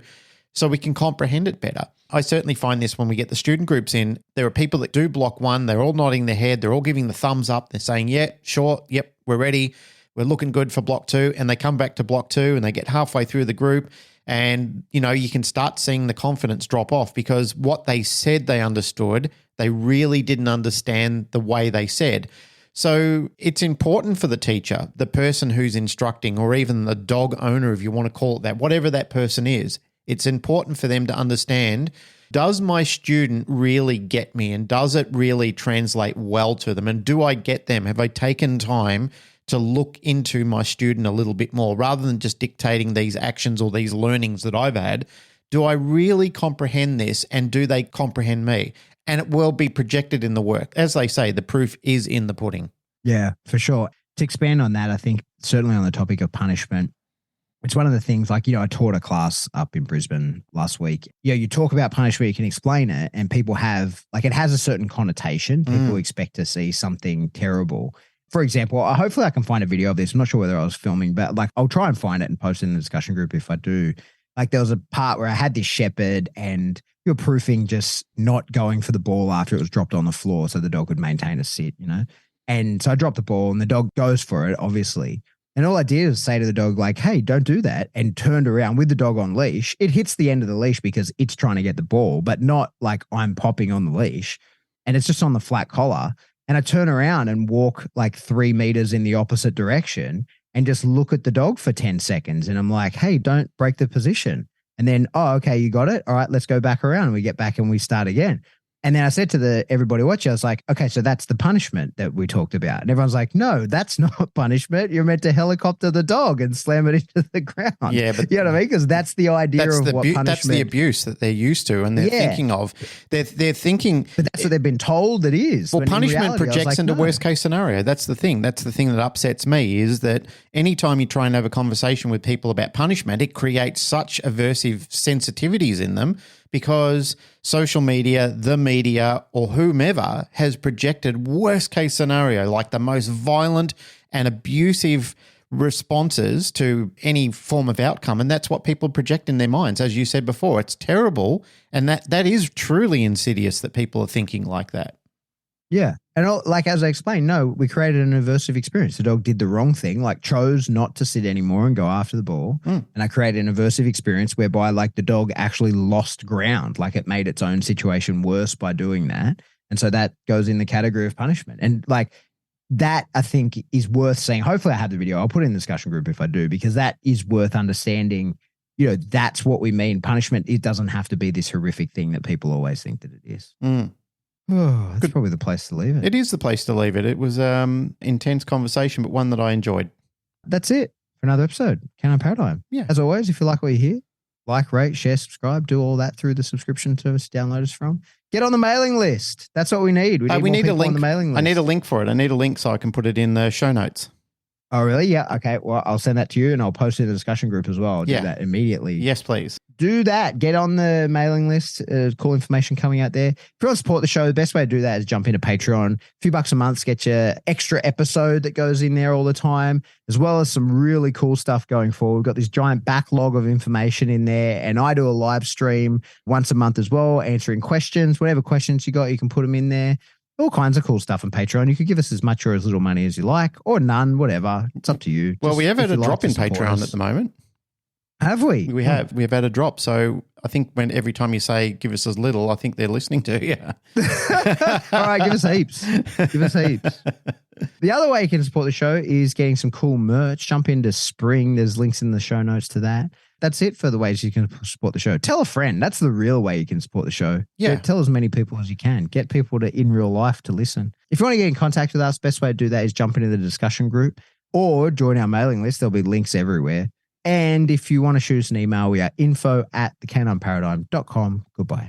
S2: so we can comprehend it better. I certainly find this when we get the student groups in. There are people that do block one. They're all nodding their head. They're all giving the thumbs up. They're saying, yeah, sure, yep, we're ready. We're looking good for block two. And they come back to block two and they get halfway through the group. And, you can start seeing the confidence drop off because what they said they understood, they really didn't understand the way they said. So it's important for the teacher, the person who's instructing, or even the dog owner, if you want to call it that, whatever that person is, it's important for them to understand, does my student really get me, and does it really translate well to them? And do I get them? Have I taken time to look into my student a little bit more rather than just dictating these actions or these learnings that I've had? do I really comprehend this, and do they comprehend me? And it will be projected in the work. As they say, the proof is in the pudding.
S4: Yeah, for sure. To expand on that, I think certainly on the topic of punishment, it's one of the things like, I taught a class up in Brisbane last week. You talk about punishment, you can explain it, and people have, like, it has a certain connotation. People expect to see something terrible. For example, hopefully I can find a video of this. I'm not sure whether I was filming, but like I'll try and find it and post it in the discussion group if I do. Like there was a part where I had this shepherd and you're proofing just not going for the ball after it was dropped on the floor so the dog could maintain a sit, And so I dropped the ball and the dog goes for it, obviously. And all I did was say to the dog, like, hey, don't do that, and turned around with the dog on leash. It hits the end of the leash because it's trying to get the ball, but not like I'm popping on the leash. And it's just on the flat collar. And I turn around and walk like 3 meters in the opposite direction and just look at the dog for 10 seconds. And I'm like, hey, don't break the position. And then, oh, okay, you got it. All right, let's go back around. And we get back and we start again. And then I said to everybody watching, I was like, okay, so that's the punishment that we talked about. And everyone's like, no, that's not punishment. You're meant to helicopter the dog and slam it into the ground.
S2: Yeah, but
S4: you know what I mean? Because that's the idea of what punishment.
S2: That's the abuse that they're used to and they're thinking of. They're thinking.
S4: But that's what they've been told it is.
S2: Well, punishment projects into worst case scenario. That's the thing. That's the thing that upsets me is that anytime you try and have a conversation with people about punishment, it creates such aversive sensitivities in them because social media, the media, or whomever has projected worst case scenario, like the most violent and abusive responses to any form of outcome. And that's what people project in their minds. As you said before, it's terrible. And that is truly insidious that people are thinking like that.
S4: Yeah. And like, as I explained, no, we created an aversive experience. The dog did the wrong thing, like chose not to sit anymore and go after the ball. And I created an aversive experience whereby like the dog actually lost ground, like it made its own situation worse by doing that. And so that goes in the category of punishment. And like that, I think, is worth saying. Hopefully I have the video. I'll put it in the discussion group if I do, because that is worth understanding. That's what we mean. Punishment, it doesn't have to be this horrific thing that people always think that it is. Oh, that's probably the place to leave it.
S2: It is the place to leave it. It was intense conversation, but one that I enjoyed.
S4: That's it for another episode. Canine Paradigm.
S2: Yeah.
S4: As always, if you like what you hear, like, rate, share, subscribe, do all that through the subscription service you download us from. Get on the mailing list. That's what we need. We need a link. On the mailing list.
S2: I need a link for it. I need a link so I can put it in the show notes.
S4: Oh, really? Yeah. Okay. Well, I'll send that to you and I'll post it in the discussion group as well. I'll do that immediately.
S2: Yes, please.
S4: Do that. Get on the mailing list. Cool information coming out there. If you want to support the show, the best way to do that is jump into Patreon. A few bucks a month, get your extra episode that goes in there all the time, as well as some really cool stuff going forward. We've got this giant backlog of information in there, and I do a live stream once a month as well, answering questions. Whatever questions you got, you can put them in there. All kinds of cool stuff on Patreon. You could give us as much or as little money as you like, or none, whatever. It's up to you.
S2: Well, we have had a drop in Patreon at the moment.
S4: Have we?
S2: We have. We have had a drop. So I think every time you say give us as little, I think they're listening to you.
S4: All right, give us heaps. Give us heaps. The other way you can support the show is getting some cool merch. Jump into Spring. There's links in the show notes to that. That's it for the ways you can support the show. Tell a friend. That's the real way you can support the show. Yeah. Tell as many people as you can. Get people to in real life to listen. If you want to get in contact with us, best way to do that is jump into the discussion group or join our mailing list. There'll be links everywhere. And if you want to shoot us an email, we are info@thecanineparadigm.com. Goodbye.